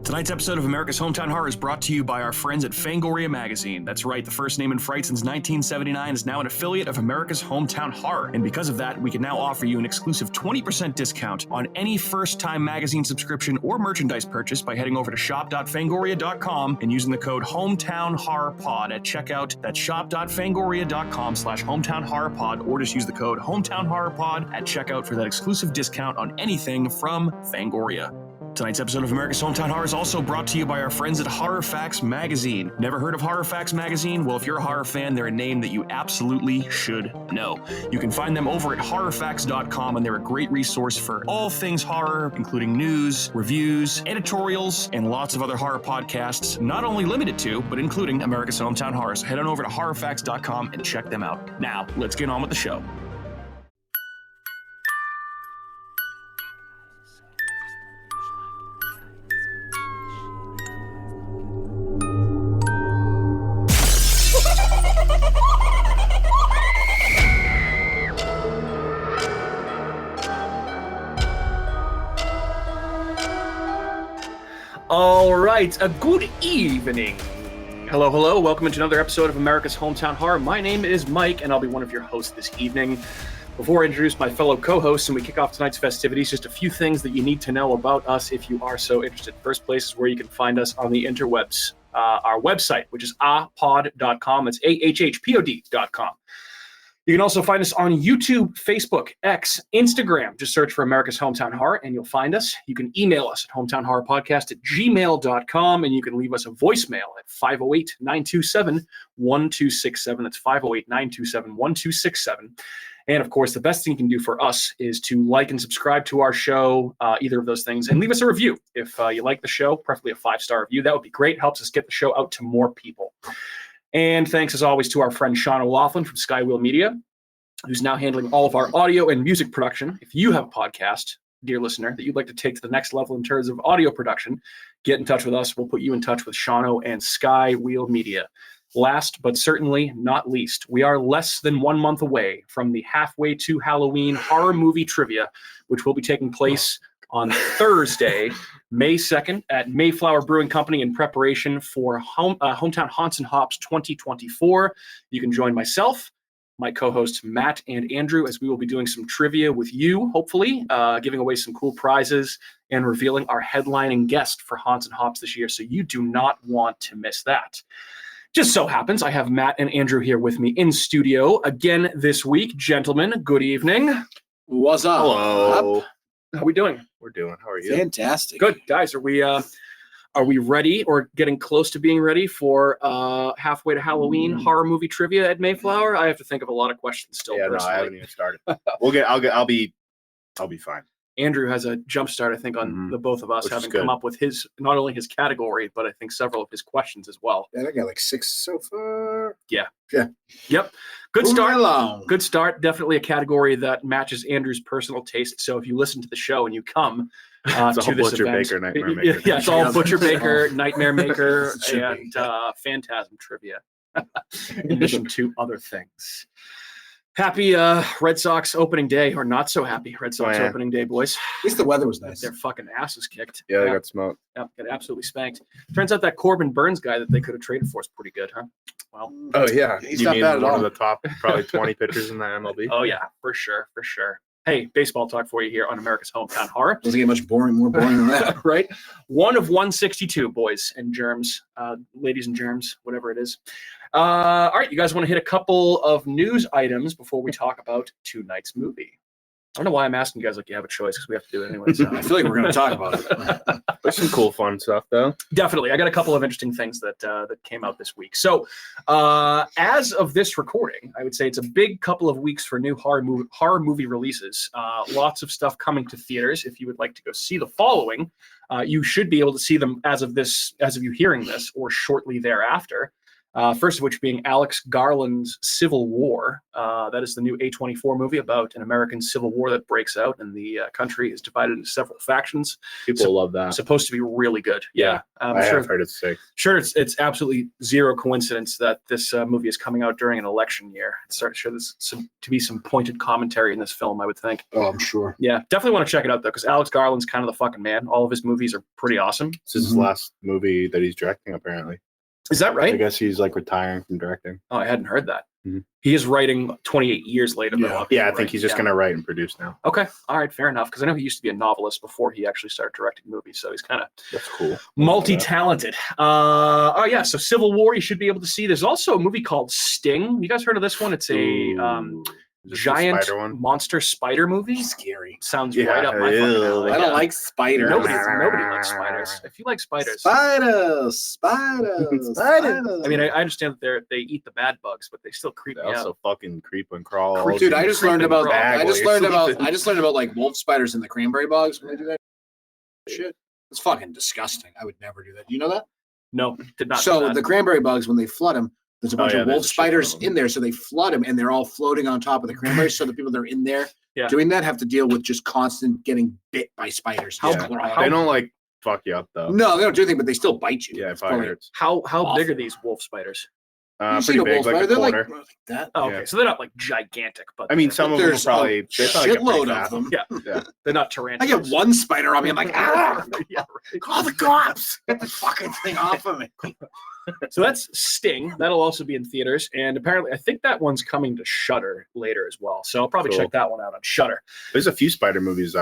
Tonight's episode of America's Hometown Horror is brought to you by our friends at Fangoria Magazine. That's right, the first name in Fright since 1979 is now an affiliate of America's Hometown Horror. And because of that, we can now offer you an exclusive 20% discount on any first-time magazine subscription or merchandise purchase by heading over to shop.fangoria.com and using the code HometownHorrorPod at checkout. That's shop.fangoria.com/HometownHorrorPod, or just use the code HometownHorrorPod at checkout for that exclusive discount on anything from Fangoria. Tonight's episode of America's Hometown Horror is also brought to you by our friends at Horror Facts Magazine. Never heard of Horror Facts Magazine? Well, if you're a horror fan, they're a name that you absolutely should know. You can find them over at horrorfacts.com, and they're a great resource for all things horror, including news, reviews, editorials, and lots of other horror podcasts, not only limited to, but including America's Hometown Horror. So head on over to horrorfacts.com and check them out. Now, let's get on with the show. All right, a good evening. Hello, hello. Welcome to another episode of America's Hometown Horror. My name is Mike, and I'll be one of your hosts this evening. Before I introduce my fellow co-hosts and we kick off tonight's festivities, just a few things that you need to know about us if you are so interested. First place is where you can find us on the interwebs. Our website, which is ahpod.com. It's ahhpod.com. You can also find us on YouTube, Facebook, X, Instagram. Just search for America's Hometown Horror and you'll find us. You can email us at hometownhorrorpodcast@gmail.com, and you can leave us a voicemail at 508-927-1267. That's 508-927-1267. And of course, the best thing you can do for us is to like and subscribe to our show, either of those things, and leave us a review. If you like the show, preferably a 5-star review, that would be great. It helps us get the show out to more people. And thanks, as always, to our friend Sean O'Laughlin from Skywheel Media, who's now handling all of our audio and music production. If you have a podcast, dear listener, that you'd like to take to the next level in terms of audio production, get in touch with us. We'll put you in touch with Sean and Skywheel Media. Last but certainly not least, we are less than 1 month away from the Halfway to Halloween horror movie trivia, which will be taking place on Thursday, May 2nd at Mayflower Brewing Company in preparation for Hometown Haunts and Hops 2024. You can join myself, my co-hosts Matt and Andrew, as we will be doing some trivia with you, hopefully, giving away some cool prizes and revealing our headlining guest for Haunts and Hops this year. So you do not want to miss that. Just so happens I have Matt and Andrew here with me in studio again this week. Gentlemen, good evening. What's up? Hello. How are we doing? We're doing. How are you? Fantastic. Good. Guys, are we ready or getting close to being ready for Halfway to Halloween horror movie trivia at Mayflower? I have to think of a lot of questions still. Yeah, personally. no, I haven't even started. I'll be fine. Andrew has a jump start, I think, on the both of us Which is having good. come up with not only his category, but I think several of his questions as well. Yeah, I got like 6 so far. Yeah. Yeah. Yep. Good Moving start. along. Good start. Definitely a category that matches Andrew's personal taste. So if you listen to the show and you come It's all to this Butcher event, Baker, Nightmare Maker. Yeah, it's all Yeah. Butcher Baker, Nightmare Maker, It should and be. Phantasm trivia, in addition to other things. Happy Red Sox opening day, or not so happy Red Sox yeah. opening day, boys. At least the weather was nice. Their fucking asses kicked. Yeah, they got smoked. Got absolutely spanked. Turns out that Corbin Burns guy that they could have traded for is pretty good, huh? Well, Oh yeah, He's you not mean bad at one all. of the top, probably 20 pitchers in the MLB? oh yeah, for sure. Hey, baseball talk for you here on America's Hometown Horror. Doesn't get much more boring than that. Right? 1 of 162, boys and germs, ladies and germs, whatever it is. All right, you guys want to hit a couple of news items before we talk about tonight's movie? I don't know why I'm asking you guys like you have a choice, because we have to do it anyway. So. I feel like we're going to talk about it. There's some cool, fun stuff though. Definitely. I got a couple of interesting things that came out this week. So as of this recording, I would say it's a big couple of weeks for new horror movie releases. Lots of stuff coming to theaters. If you would like to go see the following, you should be able to see them as of you hearing this or shortly thereafter. First of which being Alex Garland's Civil War. That is the new A24 movie about an American civil war that breaks out, and the country is divided into several factions. People love that. Supposed to be really good. Yeah, I'm I sure. have heard it's sick. Sure, it's absolutely zero coincidence that this movie is coming out during an election year. Sure, there's to be some pointed commentary in this film, I would think. Oh, I'm sure. Yeah, definitely want to check it out though, because Alex Garland's kind of the fucking man. All of his movies are pretty awesome. This is his last movie that he's directing, apparently. Is that right? I guess he's like retiring from directing. Oh, I hadn't heard that. Mhm. He is writing 28 years later. Yeah. Than a lot of Yeah, I people, think right? he's just going to write and produce now. Okay, all right, fair enough. Because I know he used to be a novelist before he actually started directing movies, so he's kind of That's cool. multi-talented. Oh yeah, so Civil War you should be able to see. There's also a movie called Sting. You guys heard of this one? It's a Ooh. Is this the giant spider one? monster spider movie. Scary. Sounds Yeah, right up my fucking ew. alley. I Yeah. don't like spiders. Nobody likes spiders. If you like spiders, Spiders. I mean, I understand that they eat the bad bugs, but they still creep They me also out. fucking creep and crawl. Dude, I just learned about. Bag I just while learned you're about. sleeping. I just learned about like wolf spiders in the cranberry bogs when they do that shit. It's fucking disgusting. I would never do that. Do you know that? No, did not. know So that. the cranberry bugs, when they flood them, there's a bunch yeah, of there's wolf a shit spiders ton of them. in there. So they flood them, and they're all floating on top of the cranberries. So the people that are in there Yeah. doing that have to deal with just constant getting bit by spiders. How- It's horrible. They don't like fuck you up though. No, they don't do anything, but they still bite you. Yeah, It's it probably funny. hurts. how big awful. are these wolf spiders? You've seen Pretty a big, wolf like spider? a They're quarter. like that. Oh, okay, Yeah. so they're not like gigantic, but I mean, some of them will There's probably a they probably get pretty shitload fat. of them. yeah, they're not I tarantulas. get one spider on me. I'm like, ah, yeah, right. call the cops. Get the fucking thing off of me. So that's Sting. That'll also be in theaters, and apparently, I think that one's coming to Shudder later as well. So I'll probably Cool. check that one out on Shudder. There's a few spider movies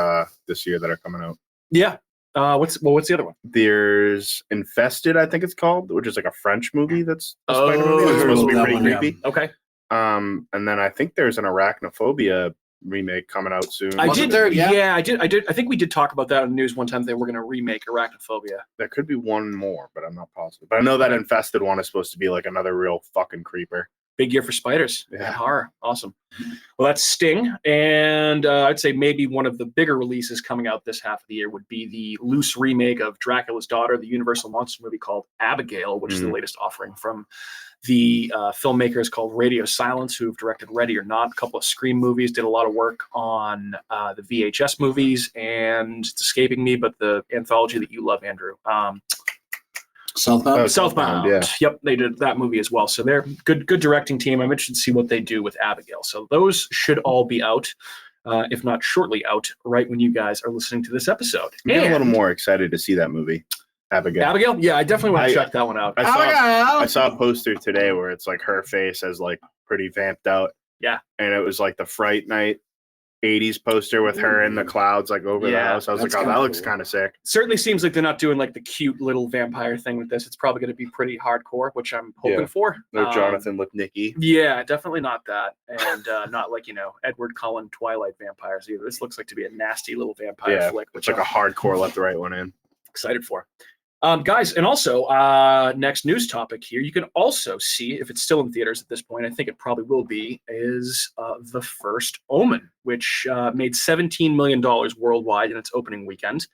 this year that are coming out. Yeah. What's the other one? There's Infested, I think it's called, which is like a French movie that's a spider movie. It's I heard supposed to about be that pretty one, yeah. creepy. Okay. And then I think there's an Arachnophobia remake coming out soon. I Wasn't did. there? Yeah. Yeah, I did. I think we did talk about that on the news one time. They were going to remake Arachnophobia. There could be one more, but I'm not positive. But I know that Infested one is supposed to be like another real fucking creeper. Big year for spiders Yeah. and horror. Awesome. Well, that's Sting. And I'd say maybe one of the bigger releases coming out this half of the year would be the loose remake of Dracula's Daughter, the Universal Monster movie called Abigail, which is the latest offering from the filmmakers called Radio Silence, who've directed Ready or Not, a couple of Scream movies, did a lot of work on the VHS movies, and it's escaping me, but the anthology that you love, Andrew. Southbound. Southbound. yeah. Yep, they did that movie as well. So they're good directing team. I'm interested to see what they do with Abigail. So those should all be out, if not shortly out, right when you guys are listening to this episode. I'm getting a little And more excited to see that movie, Abigail. Abigail? Yeah, I definitely want to check that one out. I saw a poster today where it's like her face as like pretty vamped out. Yeah. And it was like the Fright Night 80s poster with her in the clouds like over the Yeah, house. I was like, that's oh, that kinda looks cool. kind of sick. Certainly seems like they're not doing like the cute little vampire thing with this. It's probably going to be pretty hardcore, which I'm hoping Yeah. for. No Jonathan Lipnicki. Yeah, definitely not that. And not like, Edward Cullen Twilight vampires either. This looks like to be a nasty little vampire Yeah, flick, It's which like I'm a hardcore let the right one in. excited for. Guys, and also next news topic here, you can also see, if it's still in theaters at this point, I think it probably will be, is The First Omen, which made $17 million worldwide in its opening weekend.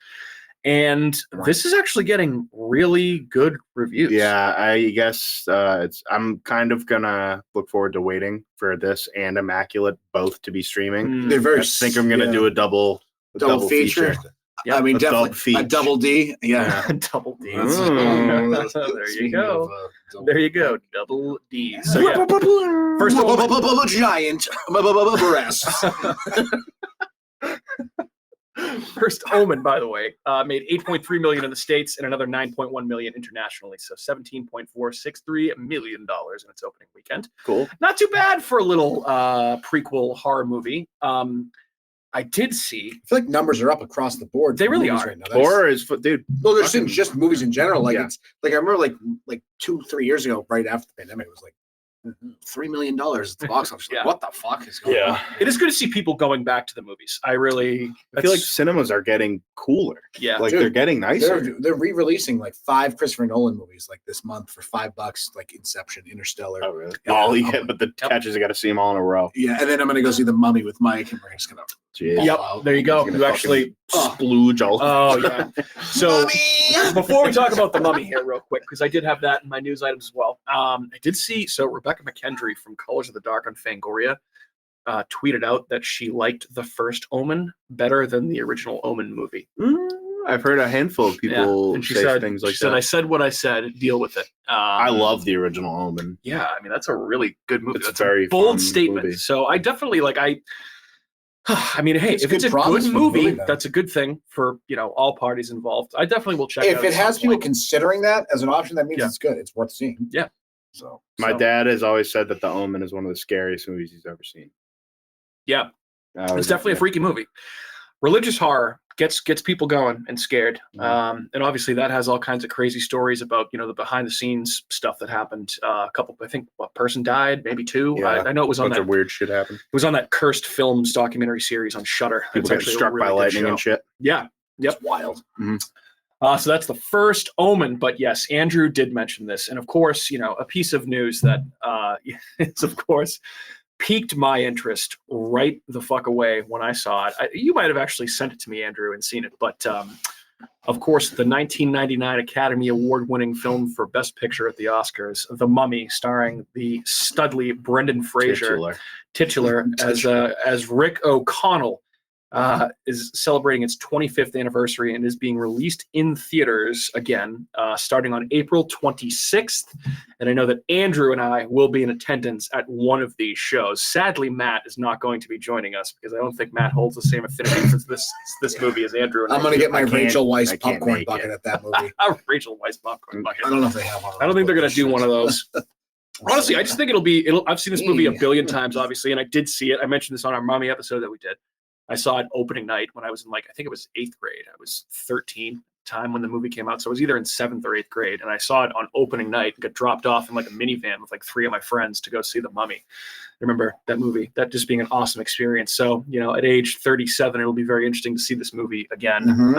And this is actually getting really good reviews. Yeah, I guess I'm kind of gonna look forward to waiting for this and Immaculate both to be streaming. Mm, They're very. I think I'm gonna do a double feature. Yeah, I mean, a definitely dub feature. a double D. Yeah. Double D. Mm. There you go. There you go. Double D. So yeah, First Omen. Giant breasts. First Omen, by the way, made 8.3 million in the States and another 9.1 million internationally. So $17.463 million in its opening weekend. Cool. Not too bad for a little prequel horror movie. I did see. I feel like numbers are up across the board. They for really movies are. right now. That's- Horror is, dude. Well, there's fucking- just movies in general. Like Yeah. it's like I remember like 2-3 years ago, right after the pandemic, it was like $3 million at the box office. Like, Yeah. what the fuck is going on? It is good to see people going back to the movies. I I feel like cinemas are getting cooler. yeah. Like Dude, they're getting nicer. They're re-releasing like 5 Christopher Nolan movies like this month for $5, like Inception, Interstellar. Oh really? Yeah. All you get, but the catches, you got to see them all in a row. Yeah, and then I'm gonna go see The Mummy with Mike, and we're just gonna Jeez. Yep, there you go. You actually splooge all. Oh yeah. So before we talk about the Mummy here, real quick, because I did have that in my news items as well. I did see Rebecca McKendry from Colors of the Dark on Fangoria tweeted out that she liked the first Omen better than the original Omen movie. I've heard a handful of people and she say said, things like she said, that. I said what I said. Deal with it. I love the original Omen. Yeah, I mean that's a really good movie. It's That's a very a bold fun statement. movie. So I definitely I mean, hey, if it's a promise good for the movie, then. that's a good thing for all parties involved. I definitely will check it out. If it at some has people point. considering that as an option, that means Yeah. it's good. It's worth seeing. Yeah. So My dad has always said that The Omen is one of the scariest movies he's ever seen. Yeah, it's definitely a freaky movie. Religious horror gets people going and scared. And obviously that has all kinds of crazy stories about, the behind the scenes stuff that happened. A couple, I think a person died, maybe two. Yeah, I know it was on bunch that of weird shit happened. It was on that Cursed Films documentary series on Shudder. People get struck by lightning and shit. Yeah. Yep. it's wild. So that's the first Omen, but yes, Andrew did mention this. And of course, a piece of news that is, of course, piqued my interest right the fuck away when I saw it. You might have actually sent it to me, Andrew, and seen it. But of course, the 1999 Academy Award-winning film for Best Picture at the Oscars, The Mummy, starring the studly Brendan Fraser, titular as Rick O'Connell, is celebrating its 25th anniversary and is being released in theaters again, starting on April 26th. And I know that Andrew and I will be in attendance at one of these shows. Sadly, Matt is not going to be joining us because I don't think Matt holds the same affinity for this movie as Andrew. And I'm going to get my Rachel Weisz can't popcorn make bucket it. at that movie. Rachel Weisz popcorn bucket. I don't know if they have one. I don't think they're going to do one of those. Honestly, I just think I've seen this movie a billion times, obviously, and I did see it. I mentioned this on our Mummy episode that we did. I saw it opening night when I was in I think it was 8th grade. I was 13 at the time when the movie came out. So I was either in 7th or 8th grade. And I saw it on opening night and got dropped off in a minivan with 3 of my friends to go see The Mummy. I remember that movie, that just being an awesome experience. So, at age 37, it'll be very interesting to see this movie again.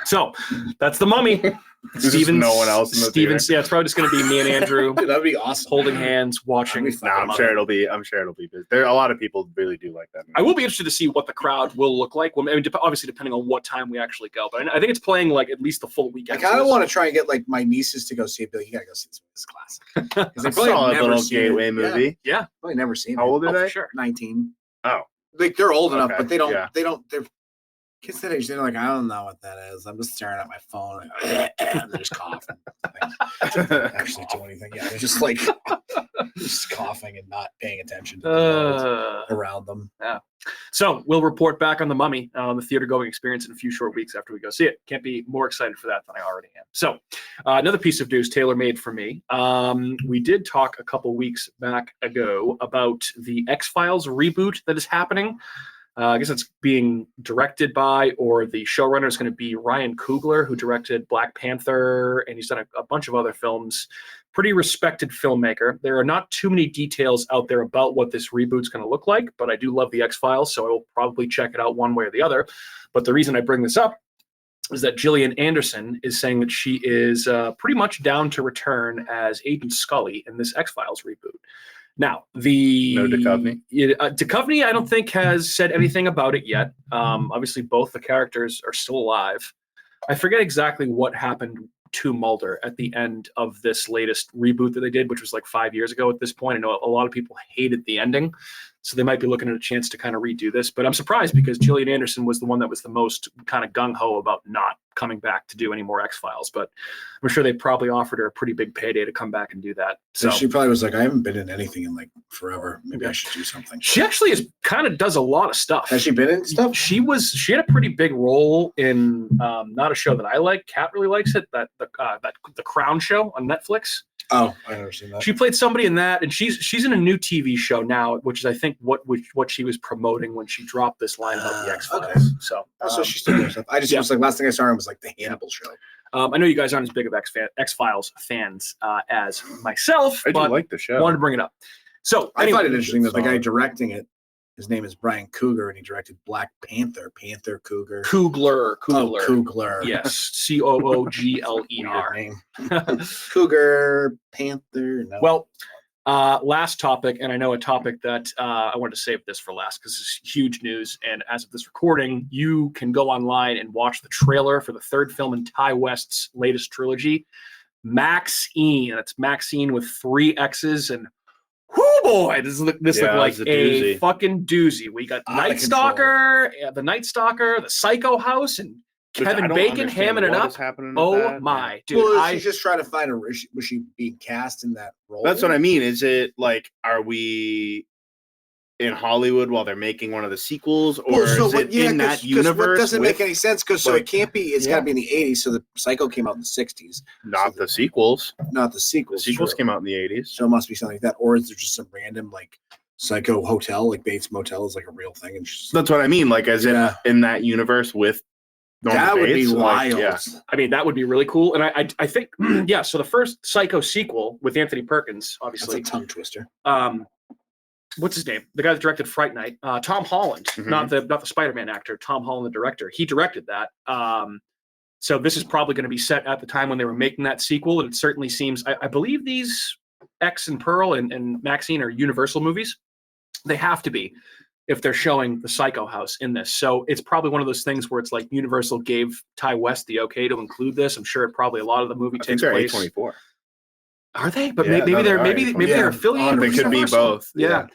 So that's The Mummy. Steven, no one else in the theater. Yeah, it's probably just going to be me and Andrew. Dude, that'd be awesome. Holding hands, watching. I'm sure it'll be busy. There are a lot of people really do like that movie. I will be interested to see what the crowd will look like. Well, I mean, obviously depending on what time we actually go, but I think it's playing at least the full weekend. I kind of want to try and get my nieces to go see it. Bill, you gotta go see this classic. It's a solid little gateway movie. Yeah, probably never seen it. How old are they? For sure. 19. Oh, they're old enough, Okay, but they don't. yeah. They're kids that age. They're I don't know what that is. I'm just staring at my phone. And they're just coughing. They don't actually do anything. Yeah, they're just just coughing and not paying attention to the world around them. Yeah. So we'll report back on The Mummy, the theater going experience in a few short weeks after we go see it. Can't be more excited for that than I already am. So another piece of news tailor-made for me. We did talk a couple weeks back ago about the X-Files reboot that is happening. I guess it's being directed by, or the showrunner is going to be Ryan Coogler, who directed Black Panther, and he's done a bunch of other films. Pretty respected filmmaker. There are not too many details out there about what this reboot's going to look like, but I do love the X-Files, so I will probably check it out one way or the other. But the reason I bring this up is that Gillian Anderson is saying that she is pretty much down to return as Agent Scully in this X-Files reboot. Now, no Duchovny? Duchovny, I don't think, has said anything about it yet. Obviously, both the characters are still alive. I forget exactly what happened to Mulder at the end of this latest reboot that they did, which was 5 years ago at this point. I know a lot of people hated the ending, so they might be looking at a chance to kind of redo this. But I'm surprised because Gillian Anderson was the one that was the most kind of gung-ho about not coming back to do any more X-Files. But I'm sure they probably offered her a pretty big payday to come back and do that. So she probably was I haven't been in anything in forever. Maybe I should do something. She actually does a lot of stuff. Has she been in stuff? She had a pretty big role in not a show that I like. Kat really likes it. That the Crown show on Netflix. Oh, I never seen that. She played somebody in that, and she's in a new TV show now, which is I think what she was promoting when she dropped this line about the X-Files. Okay. So she's still doing stuff. I just was last thing I saw her was the Hannibal show. I know you guys aren't as big of X-Files fans as myself. I do but like the show. Wanted to bring it up. So I find it interesting that the guy directing it, his name is Brian Coogler, and he directed Black Panther. Coogler. Coogler. Oh, Coogler. Yes, Coogler. Name. Cougar Panther. No. Well, Last topic, and I know a topic that I wanted to save this for last because it's huge news. And as of this recording, you can go online and watch the trailer for the third film in Ty West's latest trilogy, Maxine. That's Maxine with 3 X's. And whoo boy, this looked like a fucking doozy. We got Night Stalker, the Night Stalker, the Psycho House, and Kevin Bacon hamming it up. Oh my, dude! Well, she's just trying to find was she being cast in that role? That's what I mean. Is it like, are we in Hollywood while they're making one of the sequels, or is it in that universe? It doesn't make any sense because it can't be. It's got to be in the 80s. So the Psycho came out in the 60s. Not the sequels. Not the sequels. The sequels came out in the 80s. So it must be something like that, or is there just some random like Psycho hotel, like Bates Motel is like a real thing? And that's what I mean. Like, as in that universe with. That would be wild. Yeah. I mean, that would be really cool. And I think, yeah. So the first Psycho sequel with Anthony Perkins, obviously, that's a tongue twister. What's his name? The guy that directed Fright Night, Tom Holland, not the Spider-Man actor, Tom Holland, the director. He directed that. So this is probably going to be set at the time when they were making that sequel, and it certainly seems. I believe these X and Pearl and Maxine are Universal movies. They have to be, if they're showing the Psycho House in this. So it's probably one of those things where it's like Universal gave Ty West the okay to include this. I'm sure probably a lot of the movie takes place. A24. Are they? But maybe they're affiliated. They could be both. Yeah.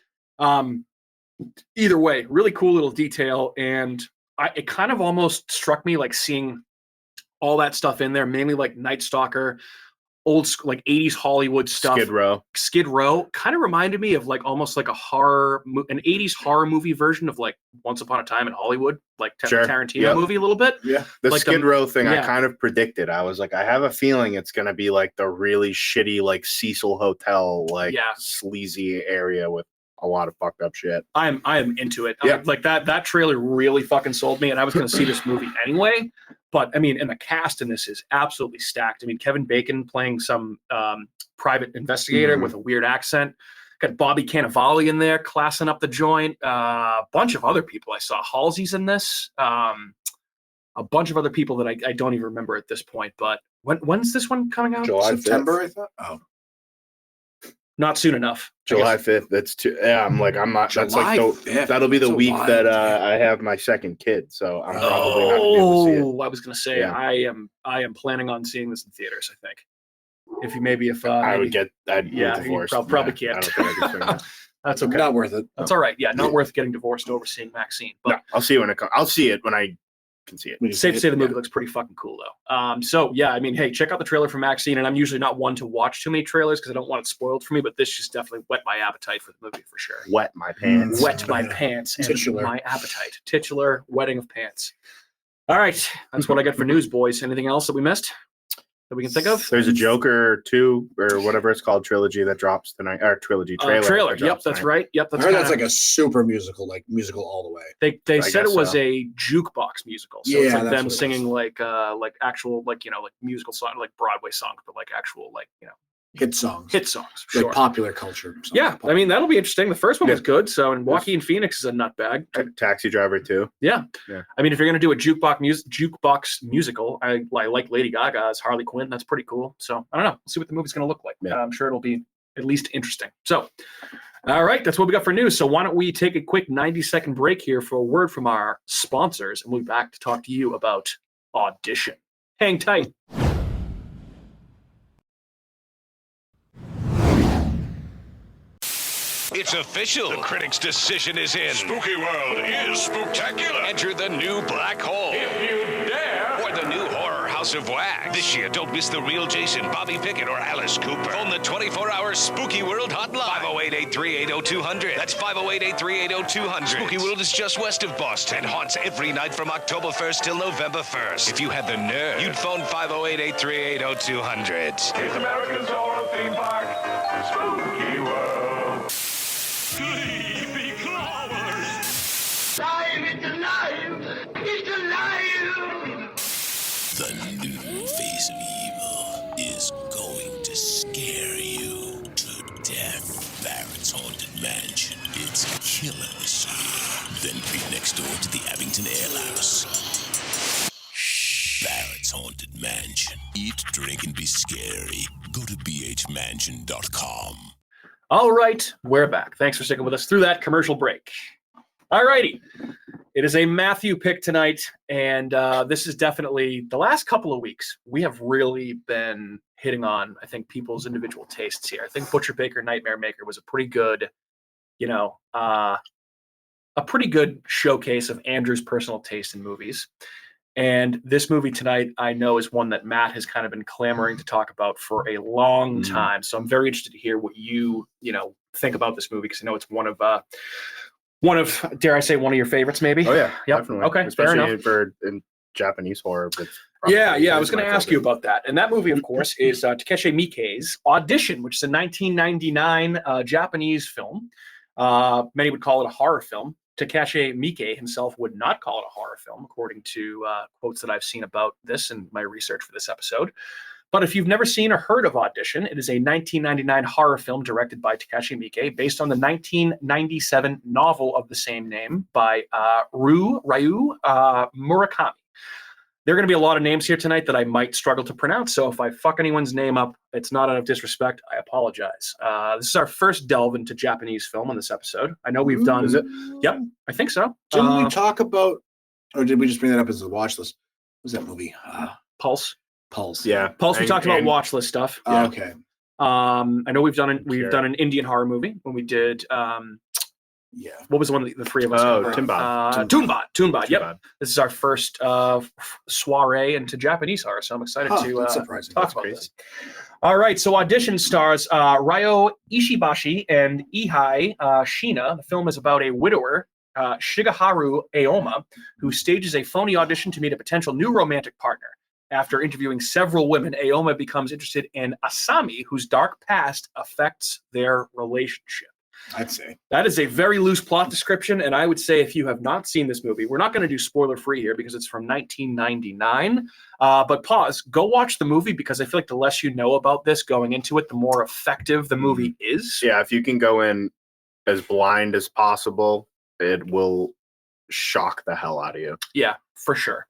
Either way, really cool little detail. And it kind of almost struck me like seeing all that stuff in there, mainly like Night Stalker, old school, like 80s Hollywood stuff. Skid Row kind of reminded me of like almost like an 80s horror movie version of like Once Upon a Time in Hollywood, like Tarantino movie a little bit. Yeah. The like Skid Row thing I kind of predicted. I was like, I have a feeling it's going to be like the really shitty, like Cecil Hotel, like sleazy area with a lot of fucked up shit. I am into it. Yeah. Like that trailer really fucking sold me, and I was going to see this movie anyway. But I mean, and the cast in this is absolutely stacked. I mean, Kevin Bacon playing some private investigator with a weird accent. Got Bobby Cannavale in there, classing up the joint. A bunch of other people I saw. Halsey's in this. A bunch of other people that I don't even remember at this point. But when's this one coming out? September, I thought. Oh. Not soon enough. July 5th. That's too. Yeah, I'm not. That's like that'll be the week that I have my second kid. So I'm probably not going to be able to see it. I was going to say I am planning on seeing this in theaters. I think. I'd get divorced. You probably can't. I don't think I can swing that. That's okay. Not worth it. That's all right. Yeah, not worth getting divorced over seeing Maxine. But no, I'll see it when it comes. I'll see it when I can see it. Safe to say the movie looks pretty fucking cool though. So yeah, I mean, hey, check out the trailer for Maxine. And I'm usually not one to watch too many trailers because I don't want it spoiled for me. But this just definitely whet my appetite for the movie for sure. Wet my pants. Wet my pants. And my appetite. Titular wetting of pants. All right, that's what I got for news, boys. Anything else that we missed that we can think of? There's a Joker 2 or whatever it's called trilogy that drops tonight. Or trilogy trailer. Yep, that's right. Yep, I heard that's like a super musical, like musical all the way. They said it was a jukebox musical. So it's like them singing like actual like musical song, like Broadway songs, but like actual like hit songs. Sure. Like popular culture. Yeah, I mean that'll be interesting. The first one was good. So and Joaquin Phoenix is a nutbag. Taxi Driver 2. Yeah. I mean, if you're gonna do a jukebox musical, I like Lady Gaga as Harley Quinn. That's pretty cool. So I don't know. We'll see what the movie's gonna look like. Yeah. I'm sure it'll be at least interesting. So, all right, that's what we got for news. So why don't we take a quick 90-second break here for a word from our sponsors, and we'll be back to talk to you about Audition. Hang tight. It's official. The critics' decision is in. Spooky World is spooktacular. Enter the new black hole. If you dare. Or the new horror House of Wax. This year, don't miss the real Jason, Bobby Pickett, or Alice Cooper. Phone the 24-hour Spooky World hotline. 508-838-0200. That's 508-838-0200. Spooky World is just west of Boston and haunts every night from October 1st till November 1st. If you had the nerve, you'd phone 508-838-0200. It's America's horror theme park, Spooky World. Sleepy Clovers. Alive, it's alive! It's alive! The new face of evil is going to scare you to death. Barrett's Haunted Mansion. It's killer this year. Then creep next door to the Abington Ale House. Barrett's Haunted Mansion. Eat, drink, and be scary. Go to bhmansion.com. All right, we're back. Thanks for sticking with us through that commercial break. All righty. It is a Matthew pick tonight, and this is definitely the last couple of weeks. We have really been hitting on, I think, people's individual tastes here. I think Butcher Baker Nightmare Maker was a pretty good, a pretty good showcase of Andrew's personal taste in movies. And this movie tonight, I know, is one that Matt has kind of been clamoring to talk about for a long time. So I'm very interested to hear what you think about this movie, because I know it's one of, dare I say, one of your favorites, maybe? Oh, yeah. Yep. Definitely. Okay, especially fair enough. in Japanese horror. Yeah, I was going to ask you about that. And that movie, of course, is Takeshi Miike's Audition, which is a 1999 Japanese film. Many would call it a horror film. Takeshi Miike himself would not call it a horror film, according to quotes that I've seen about this in my research for this episode. But if you've never seen or heard of Audition, it is a 1999 horror film directed by Takeshi Miike, based on the 1997 novel of the same name by Ryu Murakami. There are going to be a lot of names here tonight that I might struggle to pronounce, so if I fuck anyone's name up, it's not out of disrespect. I apologize. This is our first delve into Japanese film on this episode. I know we've done... Is it? Yep, I think so. Didn't we talk about, or did we just bring that up as a watch list? What was that movie? Pulse. Yeah. Pulse, we talked about watch list stuff. Oh, okay. I know we've done an Indian horror movie when we did... what was the one that the three of us covered? Toonbot. Yep. This is our first soiree into Japanese horror, so I'm excited to talk about this. All right, so Audition stars Ryo Ishibashi and Ihai Shina. The film is about a widower, Shigeharu Aoma, who stages a phony audition to meet a potential new romantic partner. After interviewing several women, Aoma becomes interested in Asami, whose dark past affects their relationship. I'd say that is a very loose plot description, and I would say if you have not seen this movie, we're not going to do spoiler free here because it's from 1999. But pause, go watch the movie, because I feel like the less you know about this going into it, the more effective the movie is. Yeah, if you can go in as blind as possible, it will shock the hell out of you. Yeah, for sure.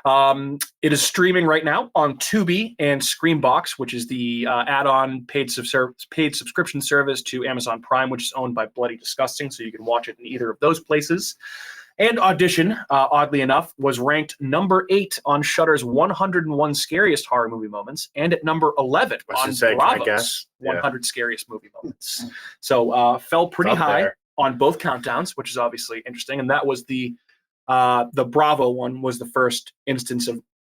It is streaming right now on Tubi and Screambox, which is the add-on paid subscription service to Amazon Prime, which is owned by Bloody Disgusting, so you can watch it in either of those places. And Audition, oddly enough, was ranked number 8 on Shudder's 101 Scariest Horror Movie Moments, and at number 11 on Bravo's 100 Scariest Movie Moments. So fell pretty high on both countdowns, which is obviously interesting, and that was the Bravo one was the first instance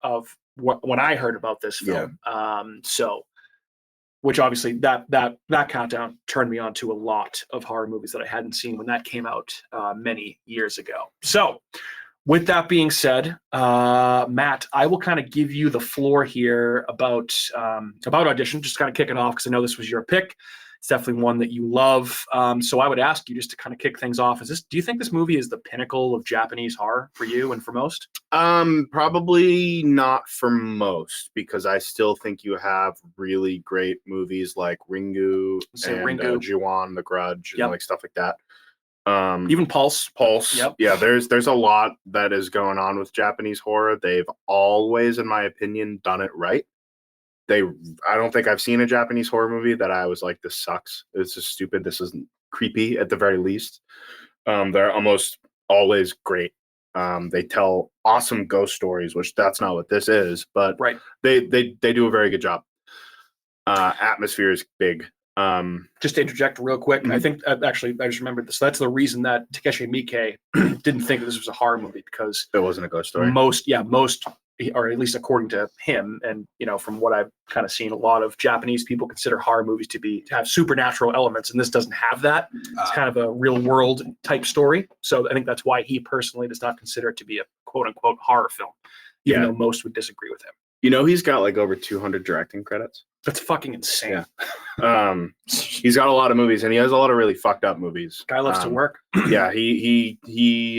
of when I heard about this film. So, which obviously that countdown turned me on to a lot of horror movies that I hadn't seen when that came out many years ago. So, with that being said, Matt, I will kind of give you the floor here about Audition, just kind of kick it off, because I know this was your pick. It's definitely one that you love. So I would ask you, just to kind of kick things off, do you think this movie is the pinnacle of Japanese horror for you and for most? Probably not for most, because I still think you have really great movies like Ringu and Ju-on, The Grudge, and like stuff like that. Even Pulse. Yep. Yeah, there's a lot that is going on with Japanese horror. They've always, in my opinion, done it right. I don't think I've seen a Japanese horror movie that I was like, this sucks. This is stupid. This isn't creepy at the very least. They're almost always great. They tell awesome ghost stories, which that's not what this is, but they do a very good job. Atmosphere is big. Just to interject real quick, I think actually I just remembered this. That's the reason that Takeshi Miike didn't think this was a horror movie, because it wasn't a ghost story. Most, or at least according to him, and from what I've kind of seen, a lot of Japanese people consider horror movies to have supernatural elements, and this doesn't have that. It's kind of a real world type story. So I think that's why he personally does not consider it to be a quote unquote horror film, even though most would disagree with him. He's got like over 200 directing credits. That's fucking insane. Yeah. He's got a lot of movies, and he has a lot of really fucked up movies. Guy loves to work. Yeah, he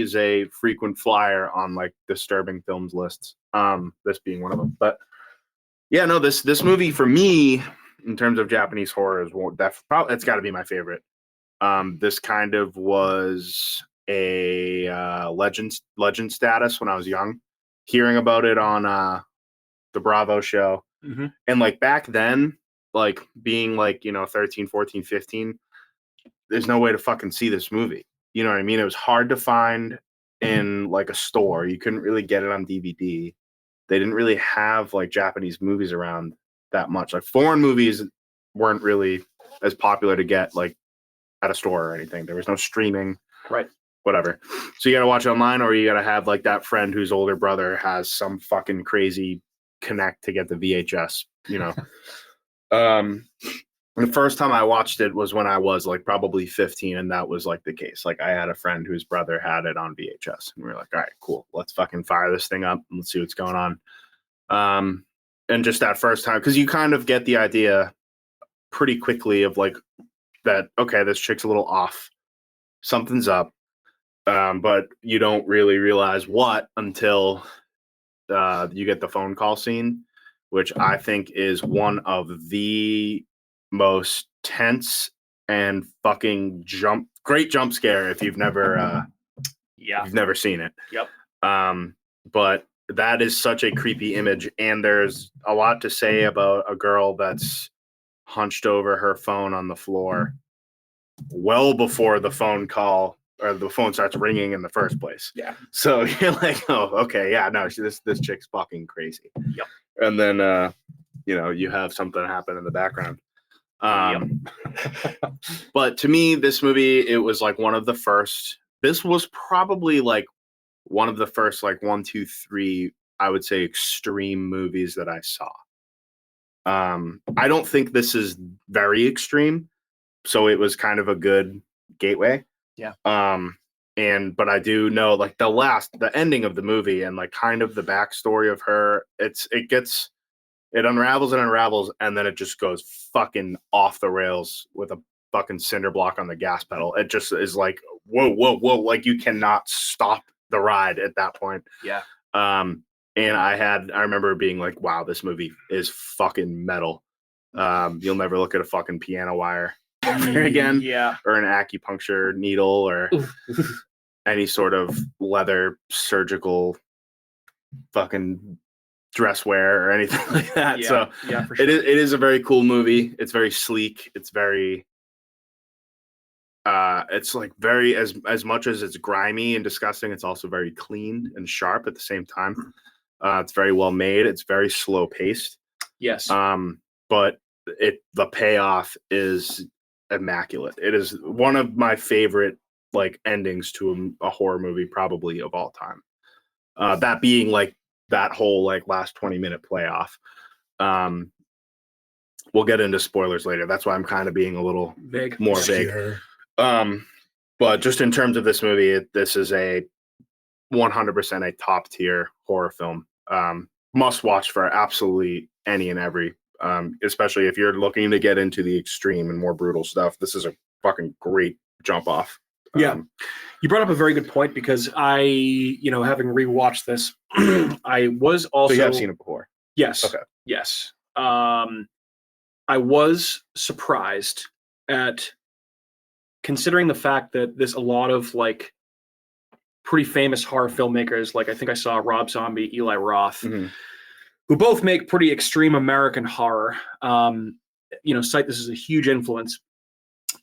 is a frequent flyer on like disturbing films lists. This being one of them. But yeah, no, this movie for me, in terms of Japanese horror, it's got to be my favorite. This kind of was a legend status when I was young, hearing about it on the Bravo show. And like back then, like being like 13, 14, 15, there's no way to fucking see this movie. You know what I mean? It was hard to find in like a store. You couldn't really get it on DVD. They didn't really have like Japanese movies around that much. Like foreign movies weren't really as popular to get like at a store or anything. There was no streaming. Right. Whatever. So you got to watch online, or you got to have like that friend whose older brother has some fucking crazy connect to get the VHS, you know. The first time I watched it was when I was like probably 15, and that was like the case. Like I had a friend whose brother had it on VHS, and we were like, all right, cool, let's fucking fire this thing up and let's see what's going on. And just that first time, because you kind of get the idea pretty quickly of like that, okay, this chick's a little off, something's up, but you don't really realize what until you get the phone call scene, which I think is one of the most tense and fucking great jump scare if you've never you've never seen it. Yep. But that is such a creepy image, and there's a lot to say about a girl that's hunched over her phone on the floor well before the phone call or the phone starts ringing in the first place. Yeah. So you're like, oh, okay, yeah, no, this chick's fucking crazy. Yep. And then you know, you have something happen in the background. But to me, this movie, it was like one of the first. This was probably like one of the first, like 1, 2, 3, I would say, extreme movies that I saw. I don't think this is very extreme, so it was kind of a good gateway. Yeah. But I do know like the ending of the movie and like kind of the backstory of her. It unravels and unravels, and then it just goes fucking off the rails with a fucking cinder block on the gas pedal. It just is like, whoa, whoa, whoa. Like you cannot stop the ride at that point. Yeah. And I remember being like, wow, this movie is fucking metal. You'll never look at a fucking piano wire ever again. Yeah. Or an acupuncture needle or any sort of leather surgical fucking dress wear or anything like that. Yeah, so yeah, for sure. it is a very cool movie. It's very sleek. It's very it's like very as much as it's grimy and disgusting, it's also very clean and sharp at the same time. It's very well made. It's very slow paced. Yes. But the payoff is immaculate. It is one of my favorite like endings to a horror movie probably of all time. That being like that whole like last 20-minute playoff. We'll get into spoilers later. That's why I'm kind of being a little more vague. But just in terms of this movie, this is a 100% a top tier horror film. Must watch for absolutely any and every, especially if you're looking to get into the extreme and more brutal stuff. This is a fucking great jump off. Yeah. You brought up a very good point because I, having rewatched this, I was also. So you have seen it before? Yes. Okay. Yes. I was surprised at considering the fact that there's a lot of like pretty famous horror filmmakers. Like I think I saw Rob Zombie, Eli Roth, who both make pretty extreme American horror. Cite this as a huge influence.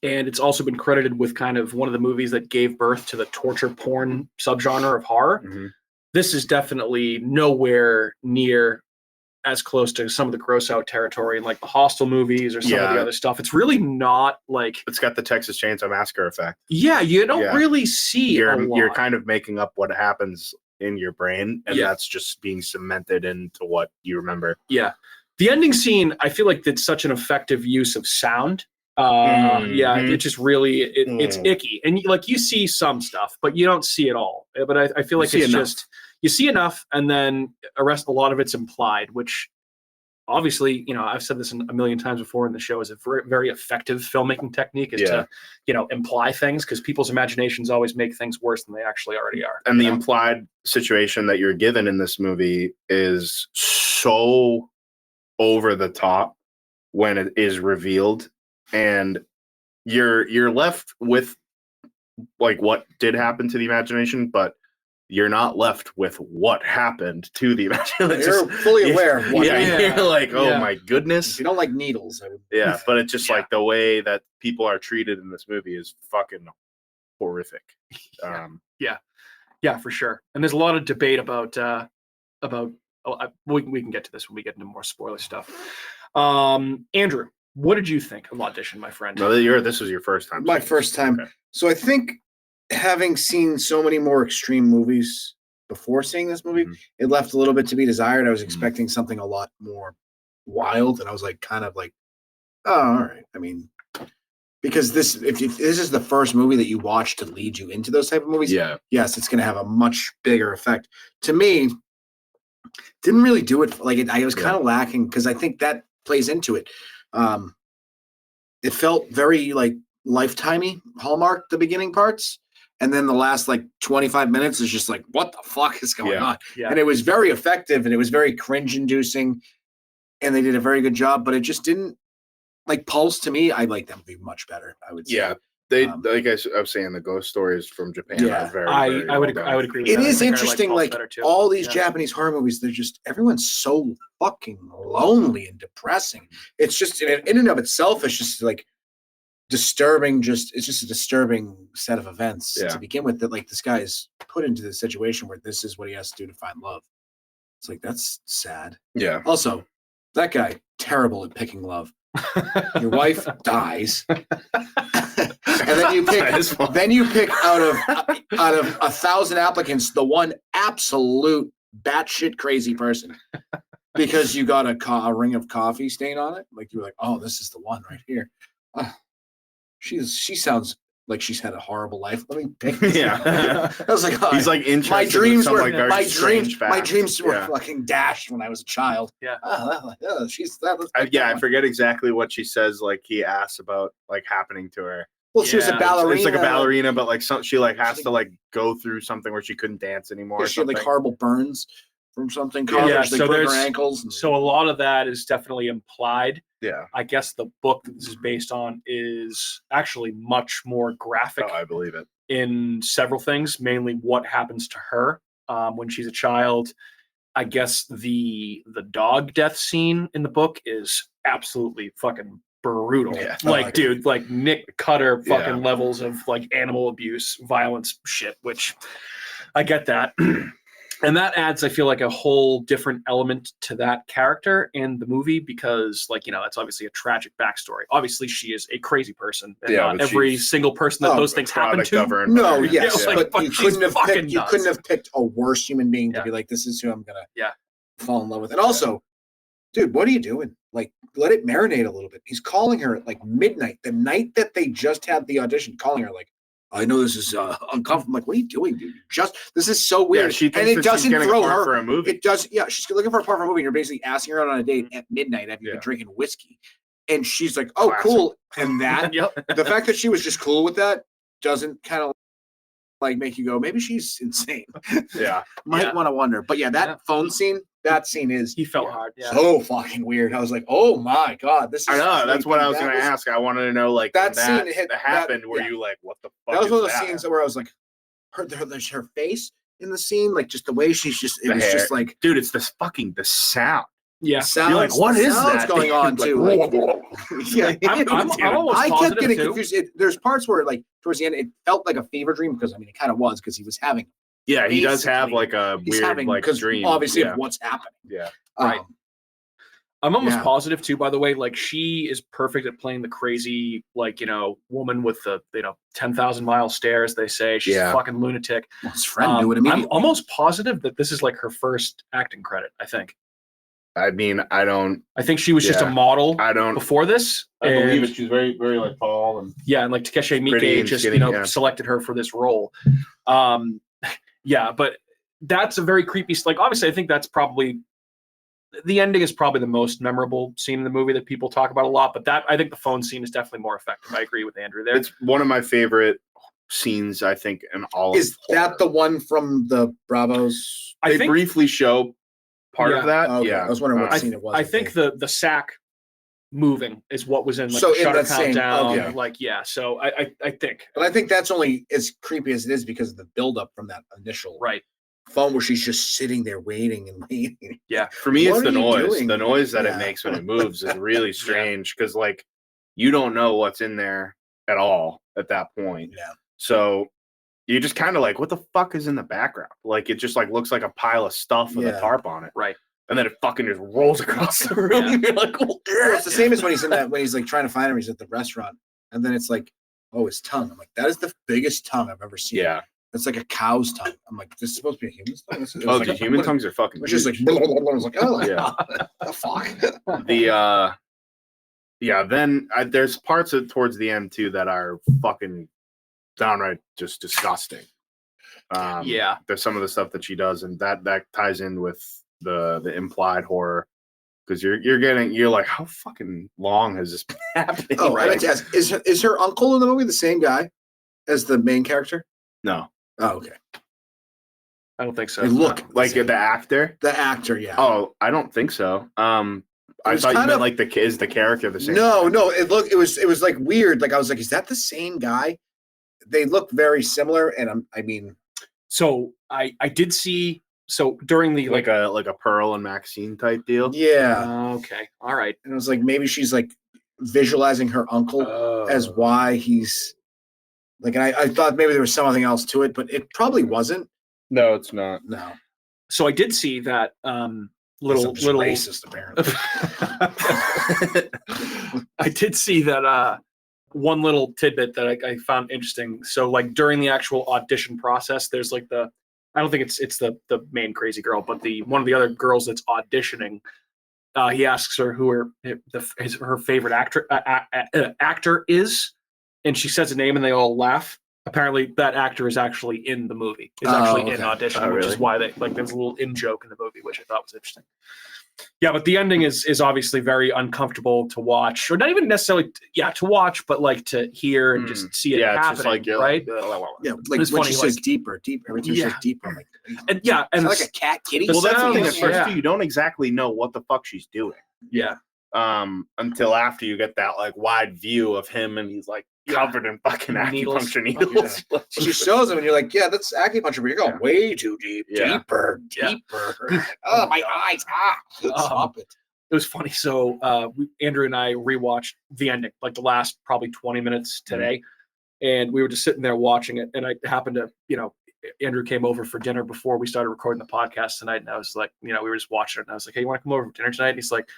And it's also been credited with kind of one of the movies that gave birth to the torture porn subgenre of horror. Mm-hmm. This is definitely nowhere near as close to some of the gross out territory in like the Hostel movies or some of the other stuff. It's really not like... It's got the Texas Chainsaw Massacre effect. Yeah, you don't really see a lot. You're kind of making up what happens in your brain, and that's just being cemented into what you remember. Yeah. The ending scene, I feel like did such an effective use of sound. It just really it's icky, and you see some stuff, but you don't see it all. But I feel like it's just you see enough, and then a lot of it's implied, which obviously I've said this a million times before in the show is a very, very effective filmmaking technique is to imply things because people's imaginations always make things worse than they actually already are. And the implied situation that you're given in this movie is so over the top when it is revealed. And you're left with like what did happen to the imagination, but you're not left with what happened to the imagination. You're fully aware of what you're like, oh my If goodness. you don't like needles, I would. Yeah, but it's just like the way that people are treated in this movie is fucking horrific. Yeah, for sure. And there's a lot of debate about we can get to this when we get into more spoiler stuff. Andrew, what did you think of Audition, my friend? No, this was your first time. My first time. Okay. So I think having seen so many more extreme movies before seeing this movie, it left a little bit to be desired. I was expecting something a lot more wild, and I was like, kind of like, oh, all right. I mean, because this is the first movie that you watch to lead you into those type of movies, yes, it's going to have a much bigger effect. To me, didn't really do it. Like I was kind of lacking because I think that plays into it. It felt very like Lifetimey, Hallmark, the beginning parts. And then the last like 25 minutes is just like, what the fuck is going on? Yeah. And it was very effective and it was very cringe inducing and they did a very good job, but it just didn't like Pulse to me. I like that movie much better, I would say. Yeah. They like I was saying, the ghost stories from Japan are very, I would agree with that. It is interesting, like all these Japanese horror movies, they're just everyone's so fucking lonely and depressing. It's just in and of itself, it's just like disturbing. It's just a disturbing set of events to begin with. That like this guy is put into the situation where this is what he has to do to find love. It's like that's sad. Yeah. Also, that guy terrible at picking love. Your wife dies. And then you pick out of 1,000 applicants the one absolute batshit crazy person because you got a ring of coffee stain on it. Like you were like, oh, this is the one right here. She sounds like she's had a horrible life. Let me pick. I was like, oh, he's like interested. My dreams were fucking dashed when I was a child. Yeah. I forget exactly what she says. Like he asks about like happening to her. Well, she was a ballerina. It's like a ballerina, but like she like has to like go through something where she couldn't dance anymore. Yeah, she had like horrible burns from something. So there's ankles. So a lot of that is definitely implied. Yeah. I guess the book that this is based on is actually much more graphic. Oh, I believe it. In several things, mainly what happens to her when she's a child. I guess the dog death scene in the book is absolutely fucking brutal. Yeah. Like, dude, like Nick Cutter fucking levels of like animal abuse, violence shit, which I get that. And that adds, I feel like, a whole different element to that character in the movie because, like, you know, it's obviously a tragic backstory. Obviously, she is a crazy person. And not every single person that those things happen to. No, yes. But you couldn't have picked a worse human being to be like, this is who I'm going to fall in love with. And also, dude, what are you doing? Like, let it marinate a little bit. He's calling her at like midnight, the night that they just had the audition, calling her like, I know this is uncomfortable. I'm like, what are you doing, dude? This is so weird. She thinks and it doesn't throw her for a movie. It does. Yeah, she's looking for a part for a movie. And you're basically asking her out on a date at midnight after you've been drinking whiskey, and she's like, "Oh, cool." And that the fact that she was just cool with that doesn't kind of like make you go, maybe she's insane. Might want to wonder. But that phone scene. That scene is he felt hard. Yeah. So fucking weird. I was like, oh my god, this is. I know. That's what I was going to ask. I wanted to know, like, that scene happened. Were you like, what the fuck? That was one of those scenes where I was like, her face in the scene, like just the way she's just. It was just like, dude, it's the sound. Yeah, sounds, you're like, what is that going on too? Like, I'm almost I kept getting too. confused. There's parts where, like, towards the end, it felt like a fever dream because I mean, it kind of was because he was having. Yeah, he does have like a weird like dream. Obviously, of what's happening. Yeah, right. I'm almost positive too. By the way, like she is perfect at playing the crazy, like, you know, woman with the 10,000-mile stares. They say she's a fucking lunatic. Well, his friend knew it immediately. I'm almost positive that this is like her first acting credit. I think. I mean, I think she was just a model. Before this. I believe it. She's very, very like tall and and like Takeshi Miike just selected her for this role. Yeah, but that's a very creepy. Like, obviously, I think that's probably the ending is probably the most memorable scene in the movie that people talk about a lot. But I think the phone scene is definitely more effective. I agree with Andrew there. It's one of my favorite scenes, I think, in all of Is that the one from the Bravos? They briefly show part of that. Okay. Yeah, I was wondering what scene it was. I think the sack moving is what was in like the Shutter Countdown. Like, so I think. But I think that's only as creepy as it is because of the buildup from that initial phone where she's just sitting there waiting and waiting. Yeah. For me, What it's the are you noise. doing? The noise that it Yeah. makes when it moves is really strange because, like, you don't know what's in there at all at that point. Yeah. So you just kind of like, what the fuck is in the background? Like, it just like looks like a pile of stuff with a tarp on it. Right. And then it fucking just rolls across the room. Yeah. You're like, Well, it's the same as when he's like trying to find him. He's at the restaurant, and then it's like, oh, his tongue. I'm like, that is the biggest tongue I've ever seen. yeah. It's like a cow's tongue. I'm like, this is supposed to be a human's tongue. Oh, the human tongues are fucking. It's just like, huge. blah, blah, blah, blah. I was like, oh, Yeah. the fuck. Then there's parts of towards the end too that are fucking downright just disgusting. There's some of the stuff that she does, and that ties in with the implied horror because you're like, how fucking long has this been happening? Oh, right? I meant to ask, is her uncle in the movie the same guy as the main character? No. Oh, okay. I don't think so. They look Like the actor. the actor, yeah. Oh, I don't think so. I thought you meant like is the character the same? No. It was like weird. Like I was like, is that the same guy? They look very similar, and I mean, so I did see during the like a Pearl and Maxine type deal. yeah. Okay, all right. And it was like maybe she's like visualizing her uncle as why he's like, and I thought maybe there was something else to it, but it probably wasn't. No, it's not. No. So I did see that little racist apparently. I did see that one little tidbit that I found interesting. So like during the actual audition process, there's like I don't think it's the main crazy girl, but one of the other girls that's auditioning. He asks her who her favorite actor is, and she says a name, and they all laugh. Apparently, that actor is actually in the movie. Is actually in Audition, which is why there's a little in joke in the movie, which I thought was interesting. Yeah, but the ending is obviously very uncomfortable to watch, or not even necessarily to watch, but like to hear and just see it happening, it's just like, right? Yeah, like It's when funny, she says deeper. Every time she says deeper, I'm like, and it's like a cat kitty. Well, that's the thing. At sounds, first, you don't exactly know what the fuck she's doing. Yeah. Until after you get that like wide view of him, and he's like covered in fucking acupuncture needles. She shows him, and you're like, yeah, that's acupuncture, but you're going way too deep, deeper. Oh, my eyes! Stop it. It was funny. So Andrew and I rewatched the ending, like the last probably 20 minutes today, and we were just sitting there watching it. And I happened to, Andrew came over for dinner before we started recording the podcast tonight, and I was like, we were just watching it, and I was like, hey, you want to come over for dinner tonight? And he's like,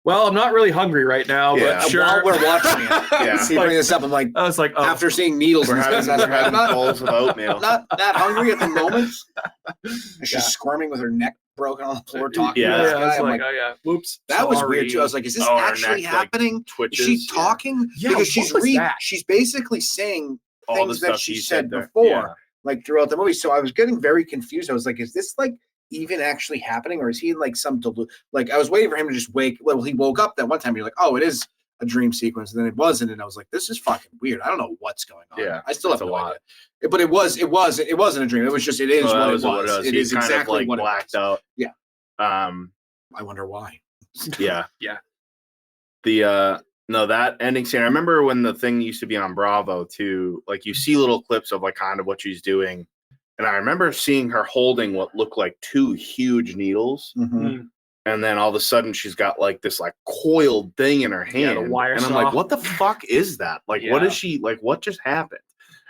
well, I'm not really hungry right now, but sure. While we're watching it, see, bring this up. I'm like, I was like, after seeing needles, we're having bowls of oatmeal. Not that hungry at the moment. She's squirming with her neck broken on the floor, talking to this guy. I was I'm like, oh yeah, whoops. That was weird too. I was like, is this actually happening? Twitches, is she talking? Yeah, because she's she's basically saying all things the that stuff she he said said before, like throughout the movie. So I was getting very confused. I was like, is this like even actually happening, or is he like some like I was waiting for him to just wake. Well, he woke up that one time. You're like, oh, it is a dream sequence, and then it wasn't, and I was like, this is fucking weird. I don't know what's going on. Yeah, I still have no idea. But it wasn't a dream. It was just it is what it was. It is exactly what blacked out. Yeah. I wonder why. Yeah. Yeah. That ending scene. I remember when the thing used to be on Bravo too. Like you see little clips of like kind of what she's doing. And I remember seeing her holding what looked like two huge needles. Mm-hmm. And then all of a sudden she's got like this like coiled thing in her hand. The wire and I'm saw. like, what the fuck is that? Like, what is she like? What just happened?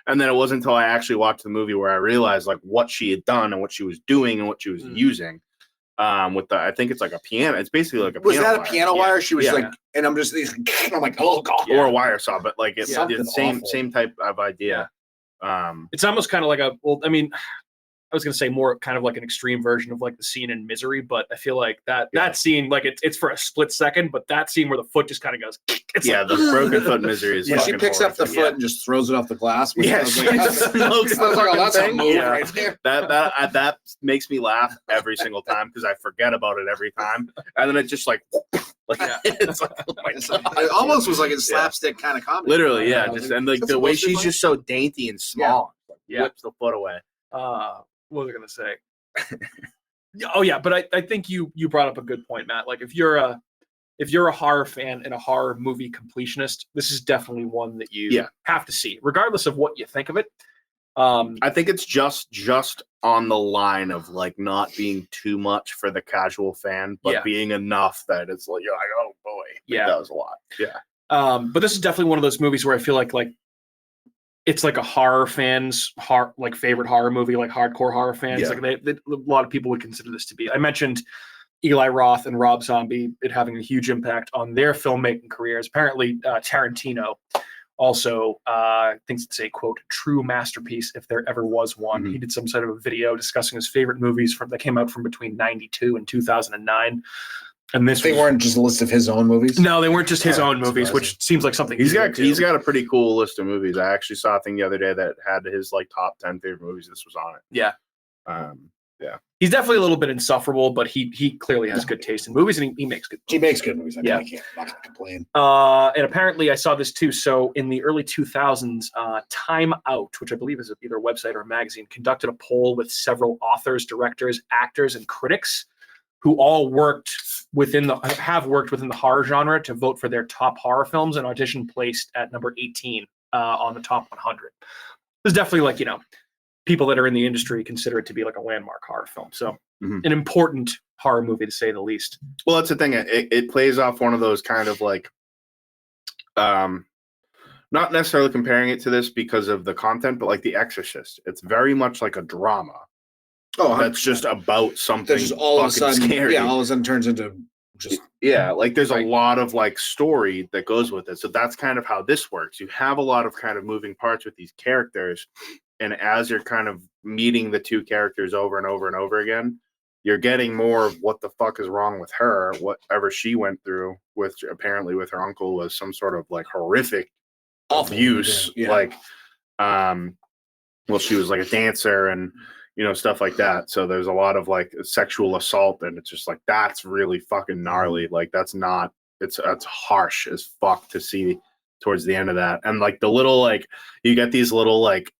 And then it wasn't until I actually watched the movie where I realized like what she had done and what she was doing and what she was using. With I think it's like a piano. It's basically like a piano. Was that a wire. piano wire? She was like, and I'm like, oh god, or a wire saw, but like it's the awful. same type of idea. It's almost kind of like I was going to say more kind of like an extreme version of like the scene in Misery, but I feel like that scene, like it's for a split second, but that scene where the foot just kind of goes. It's the broken foot Misery is. When she picks up the foot and just throws it off the glass. I was like, oh, that's a move right there. That makes me laugh every single time because I forget about it every time, and then it just like it's like, oh my God. It almost was like a slapstick kind of comedy. Literally, yeah. Just and like the way she's just so dainty and small, whips the foot away. What was I going to say? Oh yeah, but I think you brought up a good point, Matt. Like if you're a horror fan and a horror movie completionist, this is definitely one that you have to see, regardless of what you think of it. I think it's just on the line of like not being too much for the casual fan, but being enough that it's like you're like, oh boy, it does a lot. Yeah. But this is definitely one of those movies where I feel like it's like a horror fan's favorite horror movie, like hardcore horror fans. Yeah. Like a lot of people would consider this to be. I mentioned Eli Roth and Rob Zombie, it having a huge impact on their filmmaking careers. Apparently, Tarantino also thinks it's a, quote, true masterpiece if there ever was one. Mm-hmm. He did some sort of a video discussing his favorite movies that came out from between 92 and 2009. And they weren't just a list of his own movies? No, they weren't just his own movies, which seems like something he's got a pretty cool list of movies. I actually saw a thing the other day that had his like top 10 favorite movies. This was on it. Yeah. Yeah. He's definitely a little bit insufferable, but he clearly has good taste in movies, and he makes good movies. He makes good movies. I mean, I'm not gonna complain. And apparently I saw this too. So in the early 2000s, Time Out, which I believe is either a website or a magazine, conducted a poll with several authors, directors, actors, and critics who all have worked within the horror genre to vote for their top horror films, and Audition placed at number 18 on the top 100. There's definitely people that are in the industry consider it to be like a landmark horror film. So an important horror movie to say the least. Well, that's the thing. It plays off one of those kind of like, not necessarily comparing it to this because of the content, but like The Exorcist. It's very much like a drama. Oh, that's just about something just all of a sudden scary. Yeah, all of a sudden turns into just like there's a lot of like story that goes with it. So that's kind of how this works. You have a lot of kind of moving parts with these characters, and as you're kind of meeting the two characters over and over and over again, you're getting more of what the fuck is wrong with her. Whatever she went through with apparently with her uncle was some sort of like horrific abuse. Yeah. Like, well, she was like a dancer and stuff like that. So there's a lot of like sexual assault, and it's just like that's really fucking gnarly. Like that's harsh as fuck to see towards the end of that. And like the little like you get these little like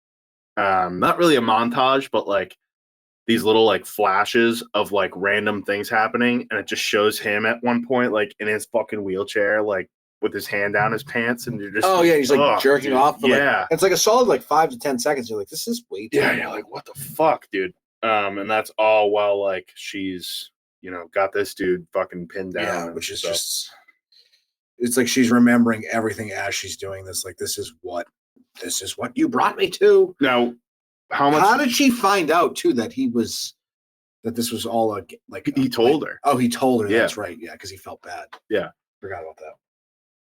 not really a montage, but like these little like flashes of like random things happening, and it just shows him at one point like in his fucking wheelchair, like with his hand down his pants, and you're just he's like jerking off. Yeah, it's like a solid like 5 to 10 seconds. You're like, this is way too. Yeah, you're like, what the fuck, dude? And that's all while like she's got this dude fucking pinned down. Yeah, which is just. It's like she's remembering everything as she's doing this. Like this is what you brought me to. Now, how did she find out too that this was all like he told her? Oh, he told her. Yeah. That's right. Yeah, because he felt bad. Yeah, forgot about that.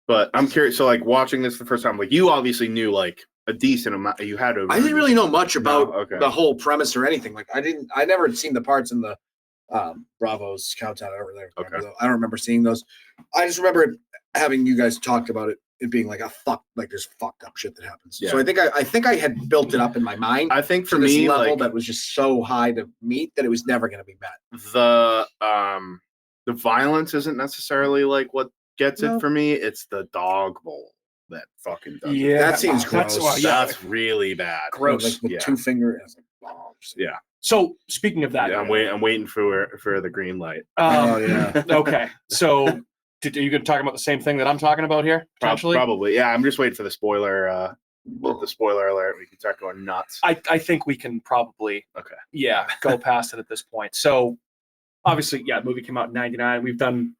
But I'm curious. So, like, watching this the first time, like, you obviously knew like a decent amount. You had to. I didn't really know much about the whole premise or anything. Like, I never had seen the parts in the Bravo's countdown over there. Okay. I don't remember seeing those. I just remember having you guys talk about it being like there's fucked up shit that happens. Yeah. So I think I had built it up in my mind. I think for me, level like, that was just so high to meet that it was never going to be met. The violence isn't necessarily like what gets it for me. It's the dog bowl that fucking does it. That seems gross. That's really bad. Gross. Like with 2 fingers. Yeah. So speaking of that, I'm waiting for the green light. Okay. So are you going to talk about the same thing that I'm talking about here? Potentially? Probably. Yeah. I'm just waiting for the spoiler. The spoiler alert. We can start going nuts. I think we can probably. Okay. Yeah. Go past it at this point. So obviously, the movie came out in '99. We've done,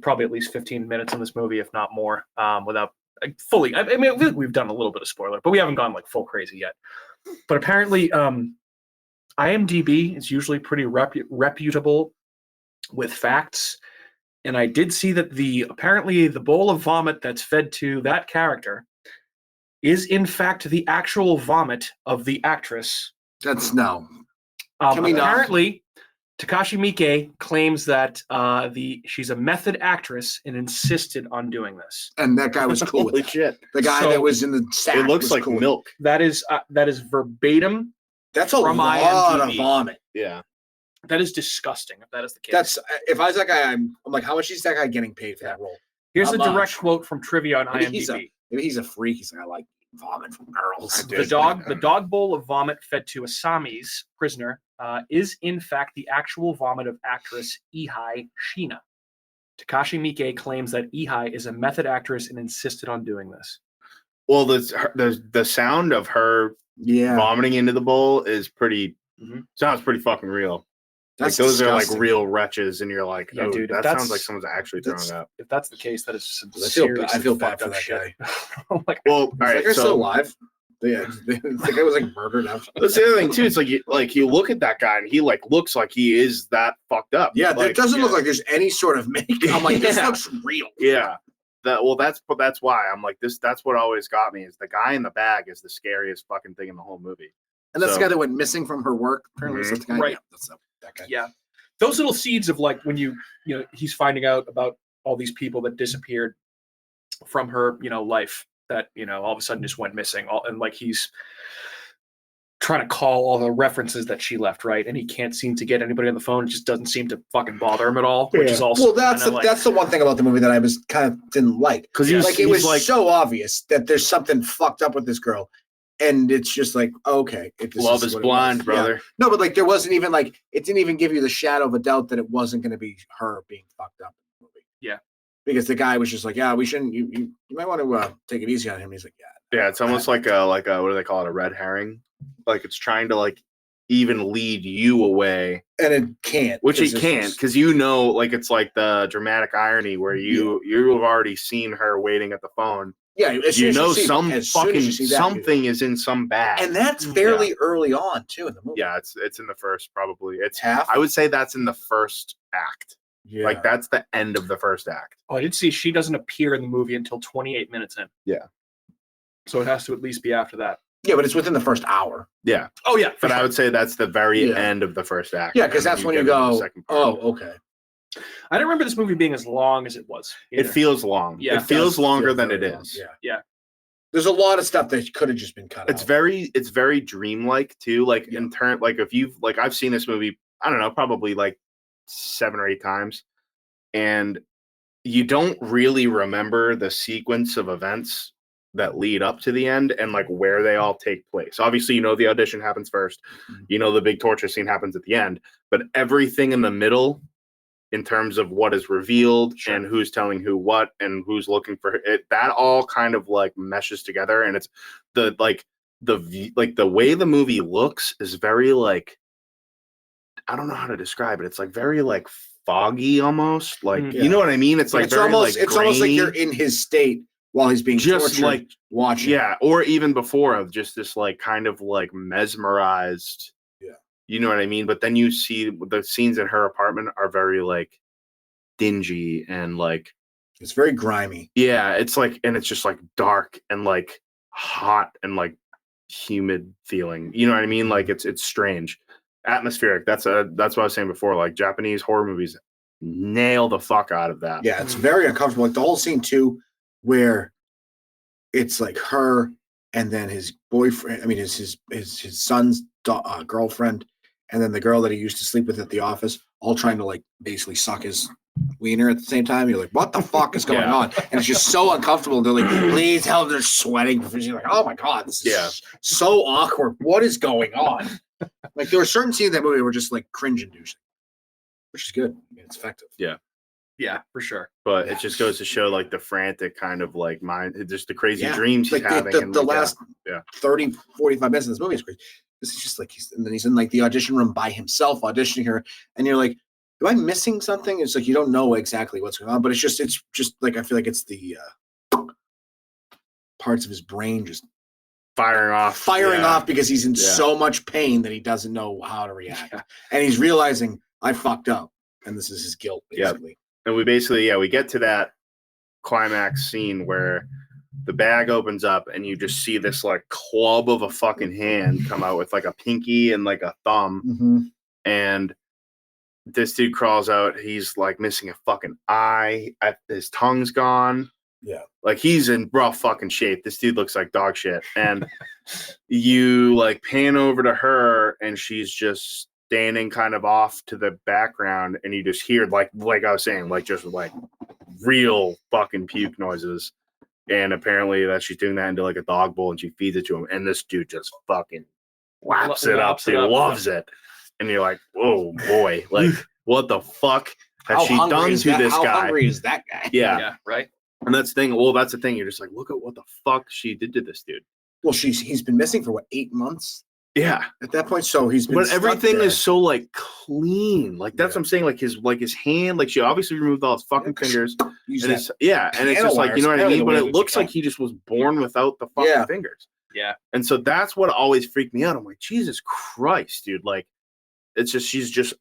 probably at least 15 minutes on this movie, if not more, without fully. I think we've done a little bit of spoiler, but we haven't gone like full crazy yet. But apparently, IMDb is usually pretty reputable with facts, and I did see that apparently the bowl of vomit that's fed to that character is in fact the actual vomit of the actress. That's no. Apparently, Takashi Miike claims that she's a method actress and insisted on doing this. And that guy was cool with it. Shit. The guy that was in the sack. It looks like cool. milk. That is verbatim. That's a lot IMDb. of vomit. Yeah. That is disgusting if that is the case. If I was that guy, I'm like, how much is that guy getting paid for that role? Here's a direct quote from trivia on IMDb. Maybe he's a freak. He's like, I like vomit from girls. The dog bowl of vomit fed to Asami's prisoner is in fact the actual vomit of actress Ihai Shina. Takashi Miike claims that Ihai is a method actress and insisted on doing this. Well, the sound of her vomiting into the bowl is pretty sounds pretty fucking real. That's like those disgusting. are like real wretches, and you're like, Yeah, oh, dude, that sounds like someone's actually throwing up. If that's the case, that is some I feel bad for that shit. guy. Oh my God. Well, all right, That guy's so still alive. Yeah, the guy was like murdered after. that's the other thing too. It's like you look at that guy and he like looks like he is that fucked up. Yeah, like, it doesn't look like there's any sort of makeup. I'm like, this looks real. Yeah. That's why I'm like this. That's what always got me is the guy in the bag is the scariest fucking thing in the whole movie. And that's the guy that went missing from her work. Apparently, that's the guy. Right. Yeah, that's that guy. Yeah. Those little seeds of like when you know, he's finding out about all these people that disappeared from her, life that, all of a sudden just went missing. And like he's trying to call all the references that she left, right? And he can't seem to get anybody on the phone. It just doesn't seem to fucking bother him at all, which is also that's the one thing about the movie that I was kind of didn't like. Because it was so obvious that there's something fucked up with this girl. And it's just like, okay. Love is blind, brother. Yeah. No, but like there wasn't even like, it didn't even give you the shadow of a doubt that it wasn't going to be her being fucked up in the movie. Yeah. Because the guy was just like, yeah, we shouldn't, you might want to take it easy on him. He's like, yeah. Yeah, it's almost like a what do they call it? A red herring. Like it's trying to like even lead you away. And it can't. Which it can't, because like it's like the dramatic irony where you have already seen her waiting at the phone. Yeah, something is in some bag, and that's fairly early on too in the movie. Yeah, it's in the first probably. It's half. I would say that's in the first act. Yeah, like that's the end of the first act. Oh, I did see she doesn't appear in the movie until 28 minutes in. Yeah, so it has to at least be after that. Yeah, but it's within the first hour. Yeah. Oh yeah, but I would say that's the very end of the first act. Yeah, because that's when you go. Oh, okay. I don't remember this movie being as long as it was. Either. It feels long. Yeah, it feels longer than it is. Yeah. There's a lot of stuff that could have just been cut out. It's very dreamlike too. Like in turn, like if you've like I've seen this movie, I don't know, probably like 7 or 8 times, and you don't really remember the sequence of events that lead up to the end and like where they all take place. Obviously, the audition happens first, the big torture scene happens at the end, but everything in the middle, in terms of what is revealed and who's telling who what and who's looking for it, that all kind of like meshes together. And it's the way the movie looks is very like, I don't know how to describe it. It's like very like foggy almost. Like, you know what I mean? It's like it's very almost, like it's almost like you're in his state while he's being just tortured, like watching. Yeah. Or even before of just this like kind of like mesmerized. You know what I mean? But then you see the scenes in her apartment are very like dingy and like it's very grimy. Yeah, it's like, and it's just like dark and like hot and like humid feeling. You know what I mean? Like it's strange, atmospheric. That's what I was saying before. Like Japanese horror movies nail the fuck out of that. Yeah, it's very uncomfortable. Like the whole scene too, where it's like her and then his boyfriend. I mean, his son's girlfriend. And then the girl that he used to sleep with at the office, all trying to like basically suck his wiener at the same time. You're like, what the fuck is going on? And it's just so uncomfortable. They're like, please help. They're sweating. You're like, oh my God, this is so awkward. What is going on? Like there were certain scenes in that movie that were just like cringe inducing, which is good. I mean, it's effective. Yeah. Yeah, for sure. But it just goes to show like the frantic kind of like mind, just the crazy dreams he's having. The last 30, 45 minutes of this movie is crazy. This is just like he's in like the audition room by himself auditioning her, and you're like, am I missing something? It's like you don't know exactly what's going on, but it's just like I feel like it's the parts of his brain just firing off because he's in so much pain that he doesn't know how to react, and he's realizing I fucked up, and this is his guilt basically. And we get to that climax scene where the bag opens up and you just see this like club of a fucking hand come out with like a pinky and like a thumb. And this dude crawls out. He's like missing a fucking eye. His tongue's gone. Yeah. Like he's in rough fucking shape. This dude looks like dog shit. And you like pan over to her and she's just standing kind of off to the background. And you just hear like I was saying, like just like real fucking puke noises. And apparently that she's doing that into like a dog bowl and she feeds it to him. And this dude just fucking laps it up. He loves it. And you're like, oh boy, like what the fuck has she done to this guy? How hungry is that guy? Yeah. Right. And that's the thing. Well, that's the thing. You're just like, look at what the fuck she did to this dude. Well, he's been missing for what, 8 months Yeah. at that point. So he's been. But stuck everything there. is so like clean. Like that's what I'm saying. Like his hand. Like she obviously removed all his fucking fingers. And it's and it's just like, you know what I mean. But it looks like he just was born without the fucking fingers. Yeah. And so that's what always freaked me out. I'm like, Jesus Christ, dude. Like, it's just she's just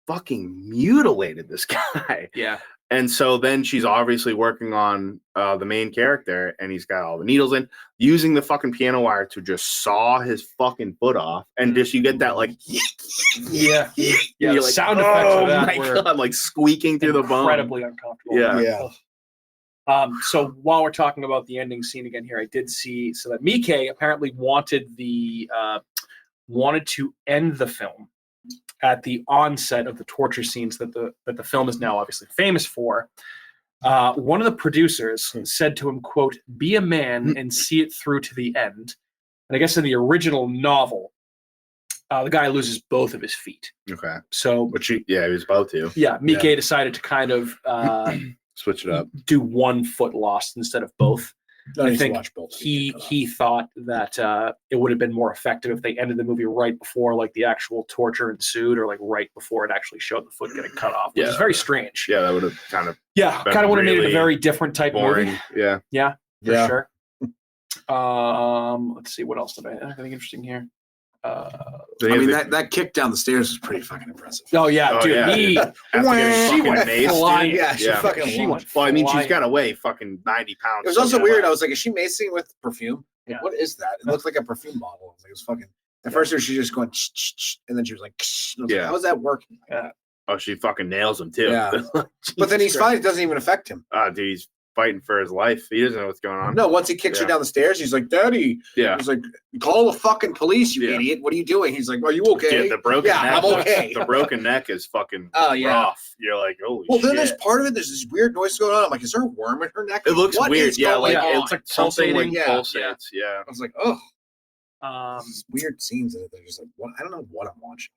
fucking mutilated this guy. Yeah. And so then she's obviously working on the main character, and he's got all the needles in, using the fucking piano wire to just saw his fucking foot off, and just you get that like, yeah, the like, sound effects of that my were God, like squeaking through the bone, incredibly uncomfortable. Yeah. So while we're talking about the ending scene again here, I did see so that Miike apparently wanted to end the film at the onset of the torture scenes that the film is now obviously famous for. One of the producers said to him, quote, "Be a man and see it through to the end." And I guess in the original novel, the guy loses both of his feet. Okay. So, he was about to. Yeah, Miike decided to kind of switch it up, do one foot lost instead of both. I think both he thought that it would have been more effective if they ended the movie right before like the actual torture ensued, or like right before it actually showed the foot getting cut off, which is very strange. Yeah, that would have kind of would have made it a very different type boring. movie. Yeah, for sure. Let's see, what else did I anything interesting here? I mean, that kick down the stairs was pretty fucking impressive. Oh yeah, dude. She went flying. Yeah, she went. Well, I mean, she's got to weigh fucking 90 pounds. It was also weird. I was like, is she macing with perfume? Yeah. What is that? It looks like a perfume bottle. I was like, it was fucking. At first, she was just going, and then she was like, like, how's that working? Yeah. Oh, she fucking nails him too. Yeah. But then he's fine. It doesn't even affect him. Dude, he's fighting for his life. He doesn't know what's going on. No, once he kicks her down the stairs, he's like, "Daddy." Yeah. He's like, "Call the fucking police, you idiot! What are you doing?" He's like, "Are you okay?" Dude, the broken neck. I'm okay. The broken neck is fucking rough. You're like, holy well, shit. then there's part of it. There's this weird noise going on. I'm like, is there a worm in her neck? It looks weird. Yeah, like it's like pulsating. Pulsates. Yeah. I was like, oh. These weird scenes that they're just like, what? I don't know what I'm watching.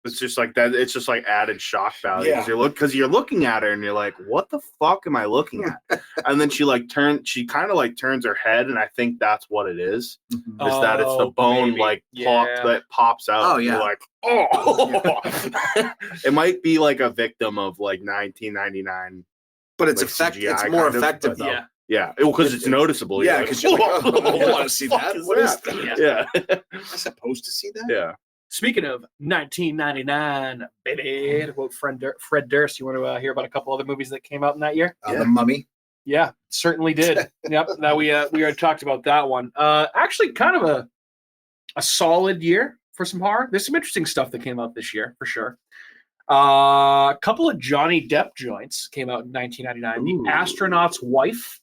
It's just like that. It's just like added shock value. Yeah. Because you're looking at her and you're like, what the fuck am I looking at? And then she kind of turns her head, and I think that's what it is. Is that it's the bone that pops out. Oh yeah. You're like, oh. It might be like a victim of like 1999. But it's effective. It's more effective though. Yeah, because it's noticeable. Yeah, because you're like, I want to see that. What is that? Yeah. Am I supposed to see that? Yeah. Speaking of 1999, baby, to quote Fred Durst, you want to hear about a couple other movies that came out in that year? The Mummy. Yeah, certainly did. Yep. Now we already talked about that one. Actually, kind of a solid year for some horror. There's some interesting stuff that came out this year for sure. A couple of Johnny Depp joints came out in 1999. The Astronaut's Wife,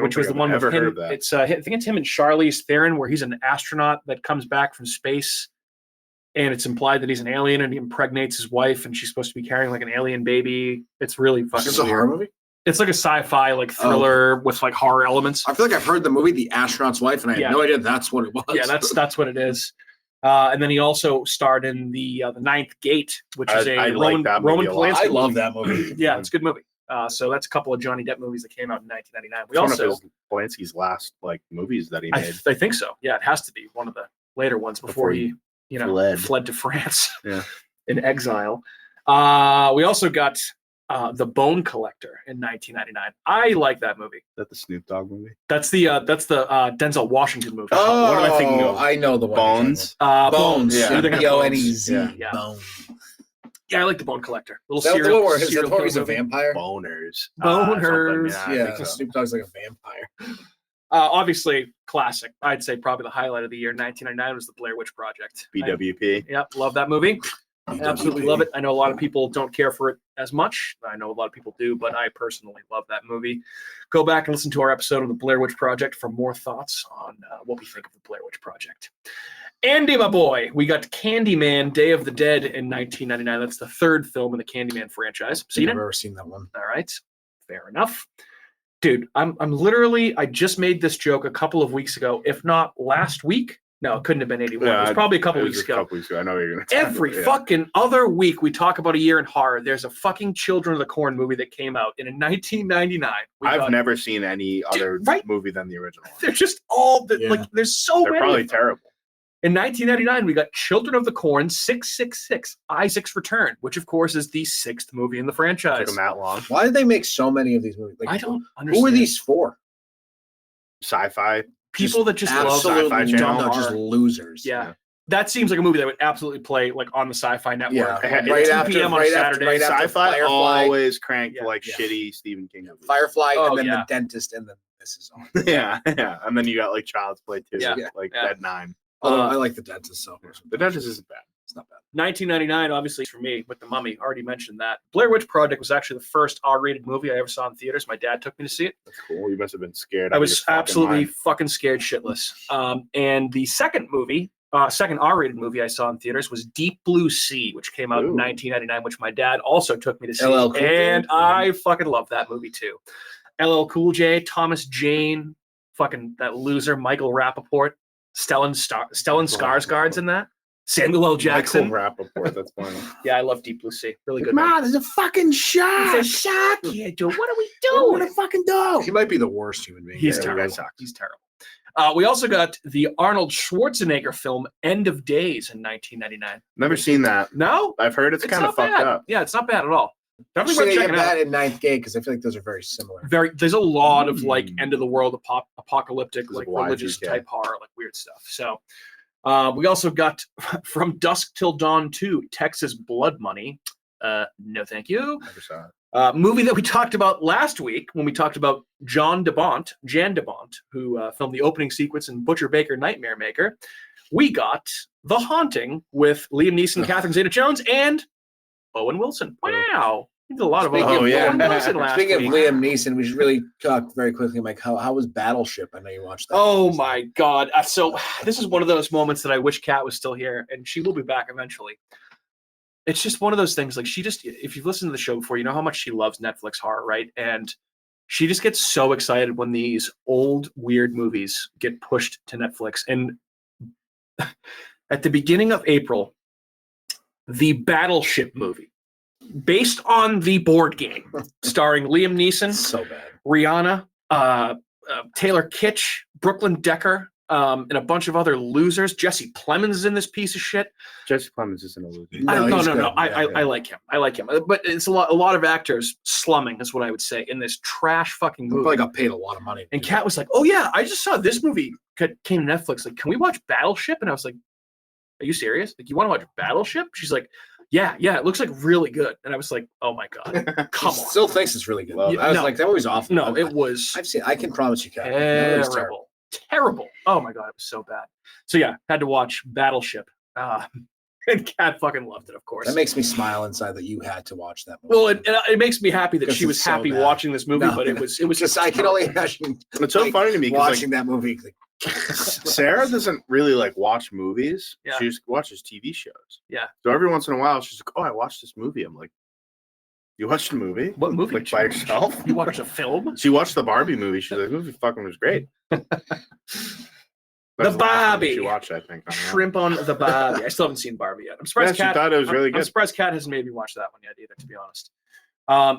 which was the one with him. It's I think it's him and Charlize Theron, where he's an astronaut that comes back from space, and it's implied that he's an alien, and he impregnates his wife, and she's supposed to be carrying like an alien baby. It's really fucking. Is this a horror movie? It's like a sci-fi like thriller with like horror elements. I feel like I've heard the movie The Astronaut's Wife, and I had no idea that's what it was. Yeah, that's what it is. And then he also starred in the Ninth Gate, which is a Roman Polanski. I love that movie. Yeah, it's a good movie. So that's a couple of Johnny Depp movies that came out in 1999. We it's also one of Polanski's last like movies that he made. I think so. Yeah, it has to be one of the later ones before he fled to France. Yeah, in exile. We also got The Bone Collector in 1999. I like that movie. Is that the Snoop Dogg movie? That's the Denzel Washington movie. Oh, what am I thinking of? I know the one. Bones. Bones. Yeah. B-O-N-E-Z. Yeah. Bone. Yeah, I like The Bone Collector. Is that the one where he's a vampire? Boners. Boners. Snoop Dogg's like a vampire. Obviously, classic. I'd say probably the highlight of the year, 1999, was The Blair Witch Project. BWP. Yep, love that movie. Absolutely love it. I know a lot of people don't care for it as much. I know a lot of people do, but I personally love that movie. Go back and listen to our episode of The Blair Witch Project for more thoughts on what we think of The Blair Witch Project. Andy, my boy, we got Candyman, Day of the Dead in 1999. That's the third film in the Candyman franchise. I've never seen that one. All right. Fair enough. Dude, I'm literally, I just made this joke a couple of weeks ago, if not last week. No, it couldn't have been 81. Yeah, it was probably a couple it was weeks a ago. couple weeks ago. I know what you're going to Every fucking other week we talk about a year in horror. There's a fucking Children of the Corn movie that came out in 1999. I've never seen any other movie than the original. They're just all like there's so They're many. probably terrible. In 1999, we got Children of the Corn 666, Isaac's Return, which of course is the 6th movie in the franchise. Took them that long. Why did they make so many of these movies? Like, I don't understand. Who are these for? Sci-fi. People that just love Sci-Fi Channel. No, just losers. Yeah. That seems like a movie that would absolutely play like on the Sci-Fi Network. Yeah. At Right 2 after- p.m. on right Saturday. after Sci-fi Firefly. always cranked Yeah. like shitty Stephen King movies. Firefly, Oh, and then yeah. The Dentist, and then this is on. Yeah. And then you got like Child's Play too. Yeah. Like Yeah. Dead 9. Although I like The Dentist, so The Dentist isn't bad. it's not bad. 1999, obviously for me, with The Mummy. Already mentioned that. Blair Witch Project was actually the first R-rated movie I ever saw in theaters. My dad took me to see it. That's cool. You must have been scared. I out of was your fucking absolutely mind. fucking scared shitless. And the second movie, second R-rated movie I saw in theaters was Deep Blue Sea, which came out in Ooh. 1999, which my dad also took me to see. LL Cool J? And I fucking love that movie too. LL Cool J, Thomas Jane, fucking that loser Michael Rappaport, Stellan Skarsgård's in that. Samuel L. Jackson. Michael Rappaport, that's funny. Yeah, I love Deep Blue Sea. Really good. Come movie. on, there's a fucking shark. It's a shark here, dude. What are we What doing? a fucking dog. He might be the worst human being. He's Yeah, terrible. that guy sucks. He's terrible. We also got the Arnold Schwarzenegger film End of Days in 1999. Never seen that. No, I've heard it's kind not of fucked bad. up. Yeah, it's not bad at all. I'm Definitely sure worth they get checking out. that in Ninth Gate because I feel like those are very similar. There's a lot of like end of the world apocalyptic, It's like like religious Y2K. type horror, like weird stuff. So we also got From Dusk Till Dawn 2, Texas Blood Money. No, thank you. Never saw it. Movie that we talked about last week when we talked about Jan de Bont, who filmed the opening sequence in Butcher Baker Nightmare Maker. We got The Haunting with Liam Neeson, Catherine Zeta-Jones, and Owen Wilson. Wow. We did a lot of Speaking Owen of- Wilson last Speaking week. of Liam Neeson, we should really talk very quickly, Mike. How was Battleship? I know you watched that. Oh my God. So this is one of those moments that I wish Kat was still here, and she will be back eventually. It's just one of those things. Like, she just, if you've listened to the show before, you know how much she loves Netflix horror, right? And she just gets so excited when these old, weird movies get pushed to Netflix. And at the beginning of April, the Battleship movie, based on the board game, starring Liam Neeson, So bad. Rihanna, Taylor Kitsch, Brooklyn Decker, and a bunch of other losers. Jesse Plemons is in this piece of shit. Jesse Plemons isn't a loser. No, No. he's good. I like him. I like him. But it's a lot of actors slumming, is what I would say, in this trash fucking He movie. probably got paid a lot of money. And Kat was like, "Oh yeah, I just saw this movie came to Netflix. Like, can we watch Battleship?" And I was like, "Are you serious? Like, you want to watch Battleship?" She's like, "Yeah, it looks like really good." And I was like, "Oh my God, come on!" Still thinks it's really good. Well, I was no. like, that movie's awful. No, it was I've seen. I can promise you, Kat. that movie's terrible. Oh my God, it was so bad. So yeah, had to watch Battleship. And Kat fucking loved it, of course. That makes me smile inside that you had to watch that movie. Well, it makes me happy that Because she was it's so happy bad. watching this movie, No, but it was just I can only imagine. It's so funny to me because watching that movie. Like, Sarah doesn't really like watch movies. Yeah. She just watches TV shows. Yeah. So every once in a while, she's like, "Oh, I watched this movie." I'm like, "You watched a movie? What movie? Like by yourself?" You watched a film? She watched the Barbie movie. She's like, "This movie fucking was great." That's The last movie Barbie. she watched, I think. I don't know. Shrimp on the Barbie. I still haven't seen Barbie yet. I'm Yeah, surprised she Kat. thought it was really I'm good. surprised Kat hasn't maybe watched that one yet either, to be honest.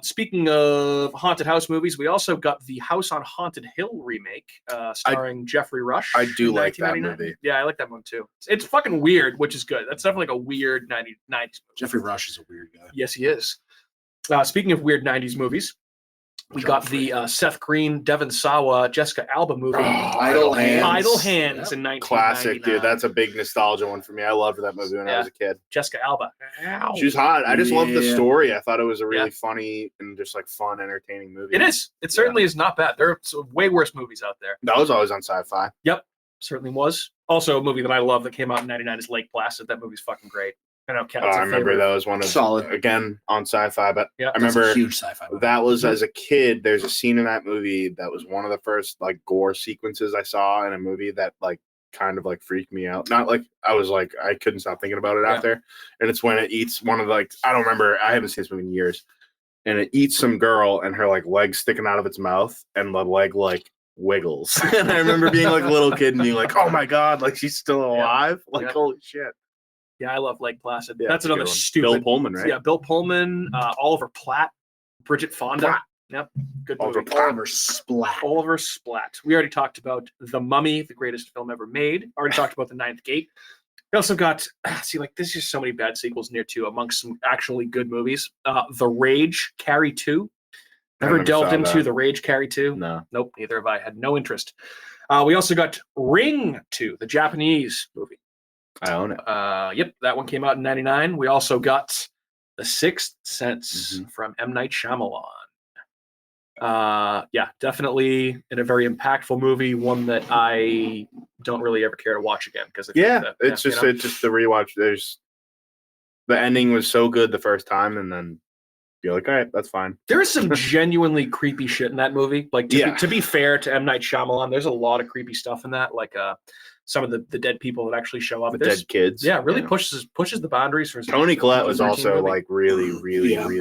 Speaking of haunted house movies, we also got the House on Haunted Hill remake, starring Jeffrey Rush. I do in like that 1999. movie. Yeah, I like that one too. It's fucking weird, which is good. That's definitely like a weird 90s movie. Jeffrey Rush is a weird guy. Yes, he is. Speaking of weird 90s movies, we got the Seth Green, Devon Sawa, Jessica Alba movie, Idle Hands. Idle Hands in 1999. Classic, dude. That's a big nostalgia one for me. I loved that movie when I was a kid. Jessica Alba. She was hot. I just loved the Yeah. story. I thought it was a really Yeah. funny and just like fun, entertaining movie. It is. It certainly is not bad. There are way worse movies out there. That was always on Sci-Fi. Certainly was. Also, a movie that I love that came out in 99 is Lake Placid. That movie's fucking great. I know Kat's I a remember favorite. that was one of Solid. again on Sci-Fi, but Yeah. I That's a remember huge sci-fi movie. that was as a kid. There's a scene in that movie that was one of the first like gore sequences I saw in a movie that like kind of like freaked me out. Not like I was like I couldn't stop thinking about it Yeah. after. And it's when it eats one of the, like I don't remember. I haven't seen this movie in years. And it eats some girl and her like leg sticking out of its mouth and the leg like Wiggles. And I remember being like a little kid and being like, oh my God, like she's still alive? Yeah. Like, holy shit. Yeah, I love Lake Placid. Yeah, That's that's a another good one. stupid. Bill Pullman, right? Yeah, Bill Pullman, Oliver Platt, Bridget Fonda. Platt. Yep, good Oliver movie. Platt. Oliver Splat. Oliver Splat. We already talked about The Mummy, the greatest film ever made. Already talked about The Ninth Gate. We also got, there's just so many bad sequels near too, amongst some actually good movies. The Rage, Carrie 2. Ever never delved saw into that. The Rage, Carrie 2? No. Nope, neither have I. Had no interest. We also got Ring 2, the Japanese movie. I own it. Yep, that one came out in 99. We also got The Sixth Sense from M. Night Shyamalan. Yeah, definitely in a very impactful movie, one that I don't really ever care to watch again because It's just the rewatch. There's the ending was so good the first time, and then you're like, all right, that's fine. There is some genuinely creepy shit in that movie. Like to be fair to M. Night Shyamalan, there's a lot of creepy stuff in that. Like some of the dead people that actually show up. The dead kids. Yeah, really pushes the boundaries for Toni Collette was also movie. like really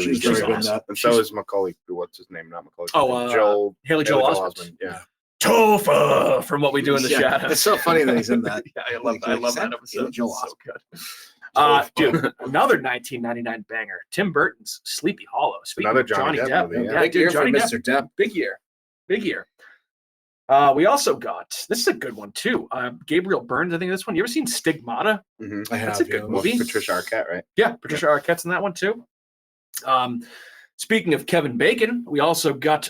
she's good. very good in that. And so is Macaulay. What's his name? Not Macaulay. Haley Joel Osment. Yeah. Topher from What We Do in the Shadows. It's so funny that he's in that. Yeah, I love that episode. Joel It's so good. Dude, another 1999 banger. Tim Burton's Sleepy Hollow. Speaking Another of Johnny Johnny Depp. Depp movie, yeah. Big year Johnny for Depp. Mr. Depp. Big year. We also got, this is a good one too. Gabriel Byrne, I think this one. You ever seen Stigmata? I have. That's a good movie. Patricia Arquette, right? Yeah, Patricia Arquette's in that one too. Speaking of Kevin Bacon, we also got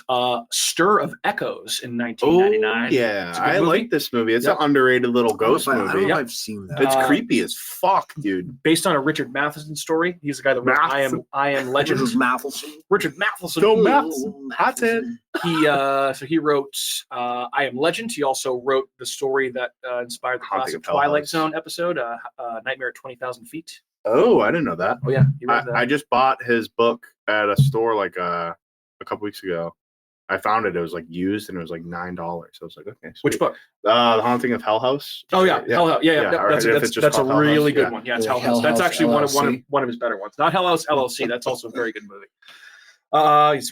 Stir of Echoes in 1999. Oh, yeah, It's a good I movie. like this movie. It's an underrated little ghost I don't movie. know if I've seen that. It's creepy as fuck, dude. Based on a Richard Matheson story. He's the guy that wrote I Am Legend. Richard Matheson. Phil Matheson. Hot head. He wrote I Am Legend. He also wrote the story that inspired the Haunting classic of Hell Twilight House. Zone episode, Nightmare at 20,000 Feet. Oh, I didn't know that. Oh yeah, he wrote that. I just bought his book at a store like a couple weeks ago. I found it. It was like used and it was like $9. So I was like, okay. Sweet. Which book? The Haunting of Hell House. Oh yeah, Hell House. Yeah. or if it's just That's a called Hell really House, good yeah. one. Yeah, it's Yeah, Hell Hell House. That's House actually one LLC. of his better ones. Not Hell House LLC. That's also a very good movie.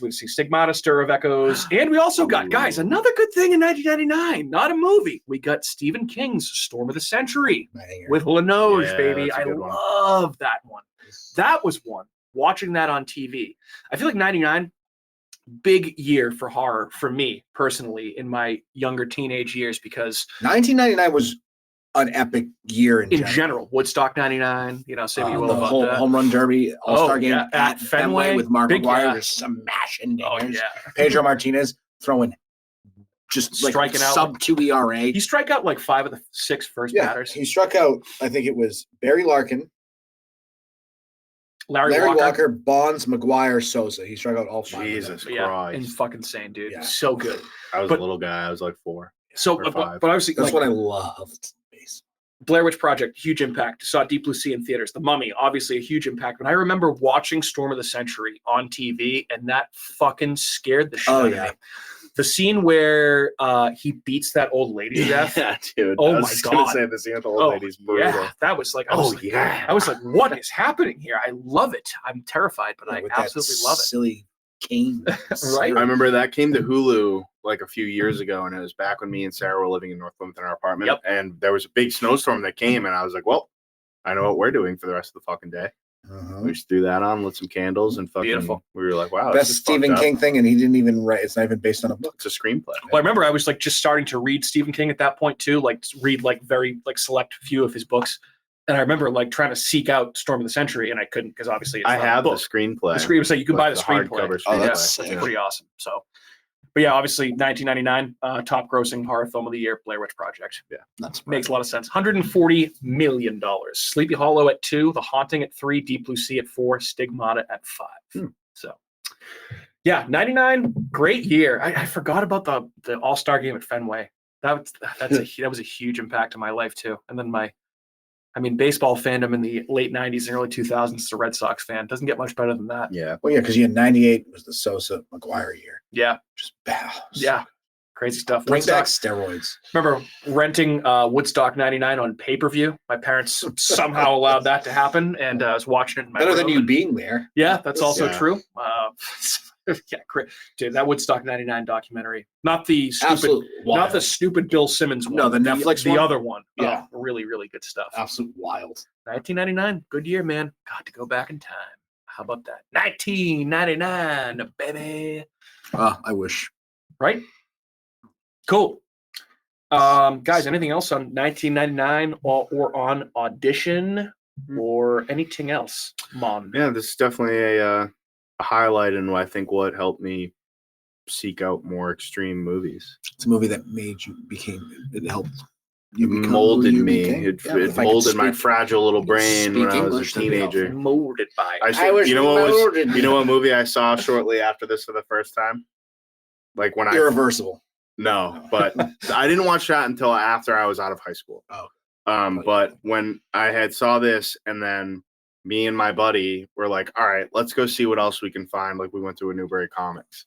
We see Stigmata, Stir of Echoes, and we also got, guys, another good thing in 1999. Not a movie. We got Stephen King's Storm of the Century with Linoge, Yeah, baby. that's a I good one. love that one. That was one. Watching that on TV. I feel like 99, big year for horror for me personally in my younger teenage years because 1999 was an epic year in general. Woodstock 99, say what you will the about whole that. home run derby all-star game yeah, at Fenway with Mark Big, McGuire yeah. just smashing Oh dingers. yeah. Pedro Martinez throwing just like Striking out. sub 2 ERA. He strike out like 5 of the 6 first batters. He struck out, I think it was Barry Larkin, Larry Walker, Bonds, McGuire, Sosa. He struck out all 5 of them. Jesus Yeah, Christ. and fucking insane, dude. Yeah. So good. I was but- a little guy. I was like 4. So, Or but 5. obviously, That's like, what I loved. Blair Witch Project, huge impact. Saw Deep Blue Sea in theaters. The Mummy, obviously a huge impact. But I remember watching Storm of the Century on TV, and that fucking scared the shit out of me. The scene where he beats that old lady to death. Yeah, dude. Oh I my was gonna God. say the scene with the old lady's brutal. Yeah, that was like, I was like, what is happening here? I love it. I'm terrified, but I With absolutely that love it. silly cane. Right? I remember that came to Hulu like a few years ago, and it was back when me and Sarah were living in North Plymouth in our apartment. Yep. And there was a big snowstorm that came, and I was like, well, I know what we're doing for the rest of the fucking day. We just threw that on, lit some candles, and fucking. Beautiful. We were like, wow, Best this is Stephen fucked up. King thing, and he didn't even write. It's not even based on a book. It's a screenplay. Well, I remember I was like just starting to read Stephen King at that point too, like read like very like select few of his books. And I remember like trying to seek out Storm of the Century, and I couldn't because obviously it's I not a have the book. screenplay. The screen, so you can Like buy the the screenplay. hardcover Oh, screenplay. that's It's sick. pretty awesome. So, but yeah, obviously 1999 top grossing horror film of the year, Blair Witch Project. Yeah, That's Makes a lot of sense. $140 million. Sleepy Hollow at 2, The Haunting at 3, Deep Blue Sea at 4, Stigmata at 5. So, yeah, 99, great year. I forgot about the All-Star game at Fenway. That was a huge impact on my life too. And then baseball fandom in the late 90s and early 2000s as a Red Sox fan doesn't get much better than that. Yeah. Well, yeah, because you had 98 was the Sosa McGuire year. Yeah, Just bow. yeah, crazy stuff. Bring back Woodstock- steroids. Remember renting Woodstock 99 on pay-per-view? My parents somehow allowed that to happen, and I was watching it in my Better than room. you being there. Yeah, that's also Yeah. true. Dude, that Woodstock '99 documentary, not the stupid Bill Simmons one. No, the Netflix the one? other one. Yeah. Really, really good stuff. Absolute wild. 1999, good year, man. Got to go back in time. How about that? 1999, baby. I wish. Right? Cool. Guys, anything else on 1999 or on Audition or anything else, Mon? Yeah, this is definitely a highlight and I think what helped me seek out more extreme movies. It's a movie that it helped you become molded who you me. became. It molded my fragile little brain when I was a teenager. Molded by it. You know what movie I saw shortly after this for the first time? Like when Irreversible. No, but I didn't watch that until after I was out of high school. But when I had saw this, and then me and my buddy were like, all right, let's go see what else we can find. Like we went to a Newbury Comics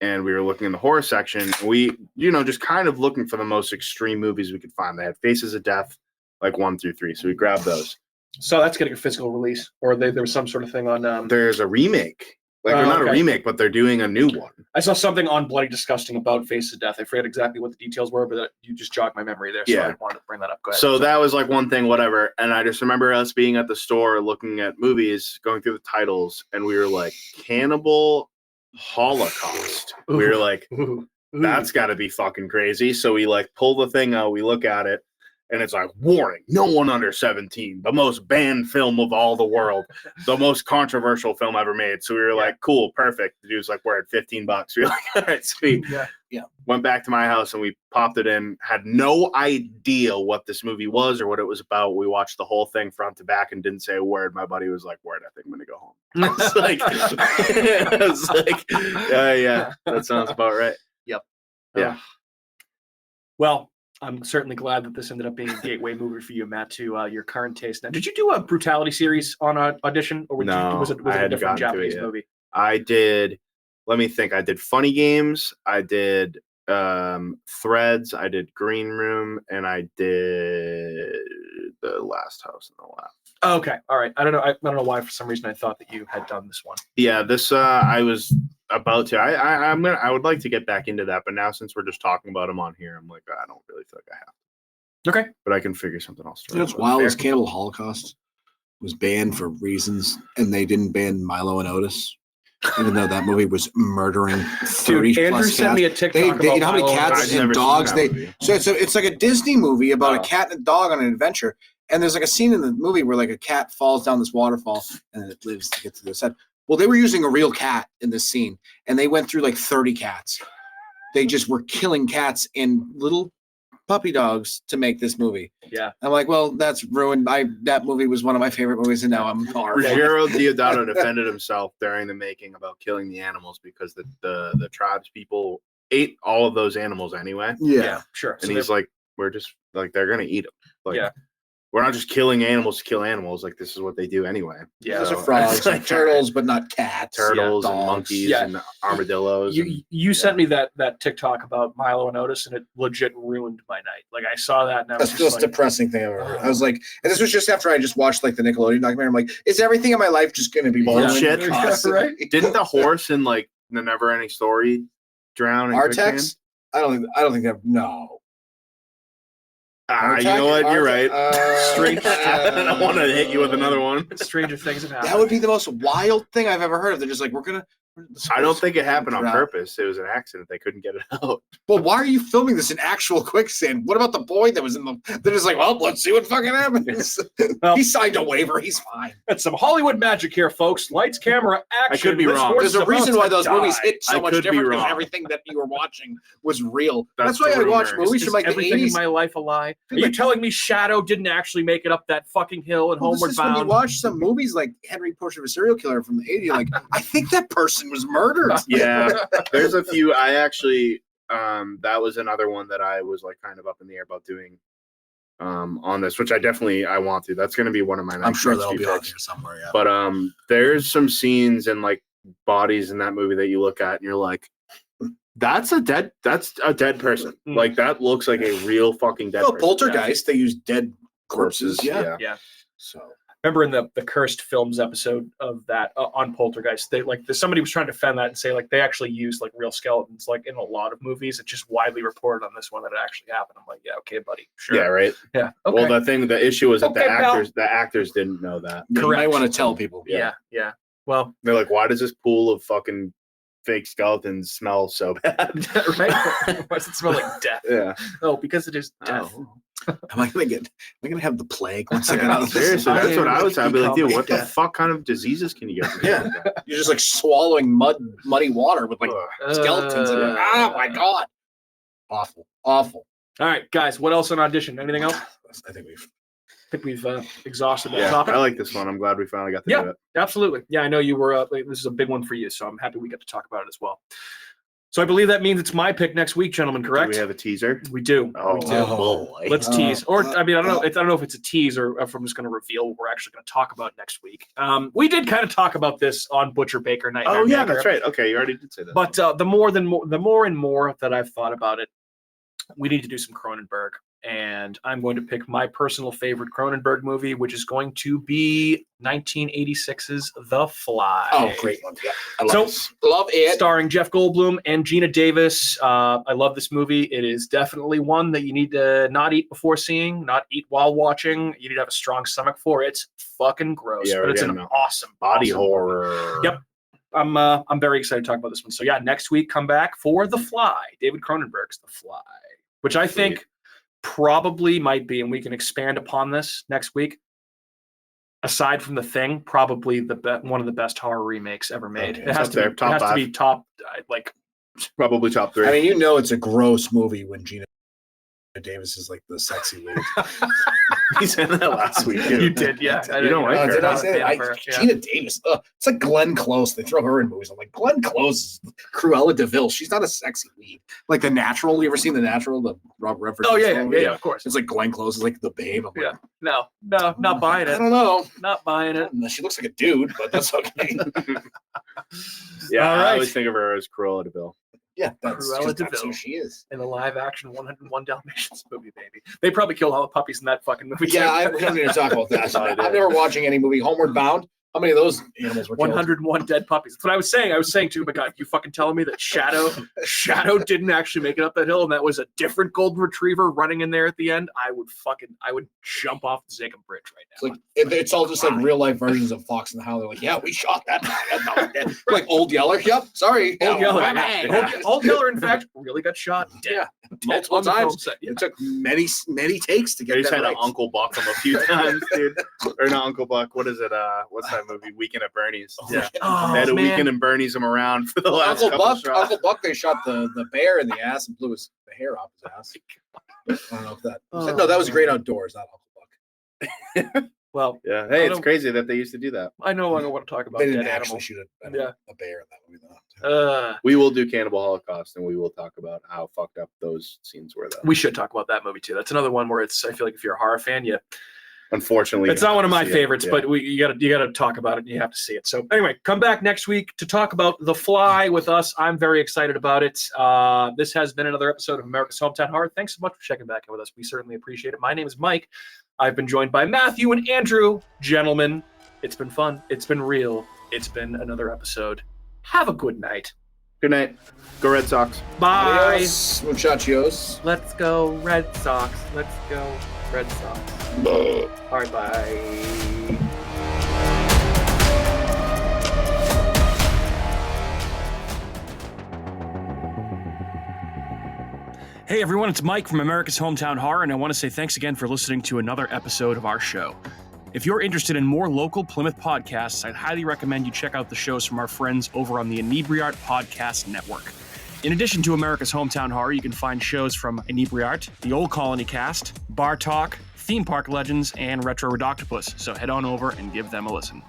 and we were looking in the horror section. We, just kind of looking for the most extreme movies we could find. They had Faces of Death, like 1 through 3. So we grabbed those. So that's getting a physical release, or there was some sort of thing on. There's a remake. They're not a remake, but they're doing a new one. I saw something on Bloody Disgusting about Faces of Death. I forget exactly what the details were, but you just jogged my memory there. So I wanted to bring that up. Go ahead. So that was like one thing, whatever. And I just remember us being at the store looking at movies, going through the titles, and we were like, Cannibal Holocaust. We were like, that's got to be fucking crazy. So we like pull the thing out, we look at it, and it's like, warning, no one under 17, the most banned film of all the world, the most controversial film ever made. So we were like, cool, perfect. The dude's like, we're at $15. We were like, all right, sweet. Yeah. Went back to my house and we popped it in, had no idea what this movie was or what it was about. We watched the whole thing front to back and didn't say a word. My buddy was like, word, I think I'm going to go home. I was like, yeah, that sounds about right. Yep. Yeah. Well, I'm certainly glad that this ended up being a gateway movie for you, Matt, to your current taste. Now, did you do a brutality series on Audition, or was it a different Japanese movie? I did. Let me think. I did Funny Games. I did Threads. I did Green Room, and I did The Last House on the Left. Okay, all right. I don't know why. For some reason, I thought that you had done this one. Yeah, this I was about to. I would like to get back into that, but now since we're just talking about them on here, I'm like, I don't really feel like I have to. Okay, but I can figure something else. What's wild is Cannibal Holocaust was banned for reasons, and they didn't ban Milo and Otis, even though that movie was murdering 30 Dude, Andrew plus sent cats. me a TikTok You know how many cats and dogs it's like a Disney movie about a cat and a dog on an adventure. And there's like a scene in the movie where like a cat falls down this waterfall and then it lives to get to the set. Well, they were using a real cat in this scene, and they went through like 30 cats. They just were killing cats and little puppy dogs to make this movie. Yeah. I'm like, well, that's ruined. That movie was one of my favorite movies, and now I'm Ruggiero Deodato defended himself during the making about killing the animals because the tribes people ate all of those animals anyway. Yeah, sure. And so he's like, we're just like, they're gonna eat them. Like, yeah. We're not just killing animals to kill animals. Like, this is what they do anyway. Yeah. Those are frogs, like turtles, but not cats. Turtles and monkeys and armadillos. You sent me that TikTok about Milo and Otis, and it legit ruined my night. Like, I saw that, and I was That's the most depressing thing I've ever heard. I was like, and this was just after I just watched like the Nickelodeon documentary. I'm like, is everything in my life just going to be bullshit? Right? Didn't the horse in like the Never-Ending Story drown in Artex? I don't think that. No. You know what? You're right. I don't want to hit you with another one. Stranger things have happened. That would be the most wild thing I've ever heard of. They're just like, I don't think it happened on purpose. It was an accident. They couldn't get it out. Well, why are you filming this in actual quicksand? What about the boy that was in the... They're just like, well, let's see what fucking happens. Well, he signed a waiver. He's fine. That's some Hollywood magic here, folks. Lights, camera, action. I could be wrong. There's a reason why those movies hit so much different because everything that you were watching was real. That's why I watch movies from like the 80s. Everything in my life a lie. Are you telling me Shadow didn't actually make it up that fucking hill and Homeward Bound? When you watch some movies like Henry Portrait of a Serial Killer from the 80s, like, I think that person was murdered. Yeah, there's a few. I actually, that was another one that I was like kind of up in the air about doing on this, which I want to. That's going to be one of my next. I'm sure that'll be on here somewhere. Yeah. But there's some scenes and like bodies in that movie that you look at and you're like, that's a dead person. Like that looks like a real fucking dead person. Poltergeist, they use dead corpses. Yeah. So remember in the Cursed Films episode of that on Poltergeist, they somebody was trying to defend that and say like they actually used like real skeletons like in a lot of movies. It's just widely reported on this one that it actually happened. I'm like, yeah, okay, buddy, sure. Yeah, right. Yeah. Okay. Well, the issue was that the actors didn't know that. Correct. You might want to tell people. Yeah. Well, they're like, why does this pool of fucking fake skeletons smell so bad? Right? Why does it smell like death? Yeah. Oh, because it is death. Am I gonna have the plague once I get out of this? Seriously, that's what I was. I'd be like, dude, what the fuck kind of diseases can you get? Yeah, you're just like swallowing muddy water with like skeletons in it. Oh my god, awful. All right, guys, what else on Audition? Anything else? I think we've exhausted that topic. I like this one. I'm glad we finally got to do it. Absolutely. Yeah, I know you were. This is a big one for you, so I'm happy we get to talk about it as well. So I believe that means it's my pick next week, gentlemen. Correct? Do we have a teaser? We do. Oh, boy. Let's tease. Or I mean, I don't know if it's a tease or if I'm just going to reveal what we're actually going to talk about next week. We did kind of talk about this on Butcher Baker Night. Oh yeah, that's right. Okay, you already did say that. But the more and more that I've thought about it, we need to do some Cronenberg. And I'm going to pick my personal favorite Cronenberg movie, which is going to be 1986's The Fly. Oh, great one. Yeah, I love it. Starring Jeff Goldblum and Gina Davis. I love this movie. It is definitely one that you need to not eat before seeing, not eat while watching. You need to have a strong stomach for. It's fucking gross, but it's an awesome body awesome horror. Movie. Yep. I'm very excited to talk about this one. So yeah, next week come back for The Fly. David Cronenberg's The Fly, which I think probably might be, and we can expand upon this next week. Aside from The Thing, probably one of the best horror remakes ever made. Okay, it has to be top, like probably top 3. I mean, it's a gross movie when Gina Davis is like the sexy lead. He said that last week. You did, yeah. You don't like her. Did I say that? Gina Davis. It's like Glenn Close. They throw her in movies. I'm like, Glenn Close is Cruella DeVille. She's not a sexy lead. Like The Natural. You ever seen The Natural? The Rob Redford. Oh yeah, of course. It's like Glenn Close is like the babe. I'm like, no, not buying it. I don't know. Not buying it. She looks like a dude, but that's okay. Yeah, I always think of her as Cruella DeVille. Yeah, that's Cruella DeVille. who she is. In the live-action 101 Dalmatians movie, baby. They probably killed all the puppies in that fucking movie. Yeah, we don't need to talk about that. I'm never watching any movie. Homeward Bound. How many of those animals were killed? 101 dead puppies. That's what I was saying. I was saying too, but God, you fucking telling me that Shadow didn't actually make it up that hill, and that was a different golden retriever running in there at the end. I would jump off the Zakem Bridge right now. It's all just like real life versions of Fox and the Hound. They're like, yeah, we shot that. Like Old Yeller. Yep, sorry. Old Yeller. Old Yeller, in fact, really got shot dead. Yeah, multiple times. It took many takes to get that right. To Uncle Buck him a few times, dude. Or not Uncle Buck. What is it? What's that movie? Weekend at Bernie's. Yeah. They had a Weekend at Bernie's him around for the last Uncle Buck, they shot the bear in the ass and blew the hair off his ass. I don't know if that. No, that was Great Outdoors, not Uncle Buck. Well, yeah. Hey, it's crazy that they used to do that. I no longer want to talk about they didn't dead actually animals. shoot a bear in that movie, though. We will do Cannibal Holocaust, and we will talk about how fucked up those scenes were, though. We should talk about that movie too. That's another one where I feel like if you're a horror fan, unfortunately, it's not one of my favorites, but you gotta talk about it and you have to see it. So anyway, come back next week to talk about The Fly with us. I'm very excited about it. This has been another episode of America's Hometown Horror. Thanks so much for checking back in with us. We certainly appreciate it. My name is Mike. I've been joined by Matthew and Andrew. Gentlemen, it's been fun. It's been real. It's been another episode. Have a good night. Good night. Go Red Sox. Bye. Adios, muchachos. Let's go Red Sox. Let's go Red Sox. All right, bye. Hey everyone, it's Mike from America's Hometown Horror, and I want to say thanks again for listening to another episode of our show. If you're interested in more local Plymouth podcasts, I'd highly recommend you check out the shows from our friends over on the Inebriart Podcast Network. In addition to America's Hometown Horror, you can find shows from Inebriart, the Old Colony Cast, Bar Talk, Theme Park Legends, and Retro Redoctopus, so head on over and give them a listen.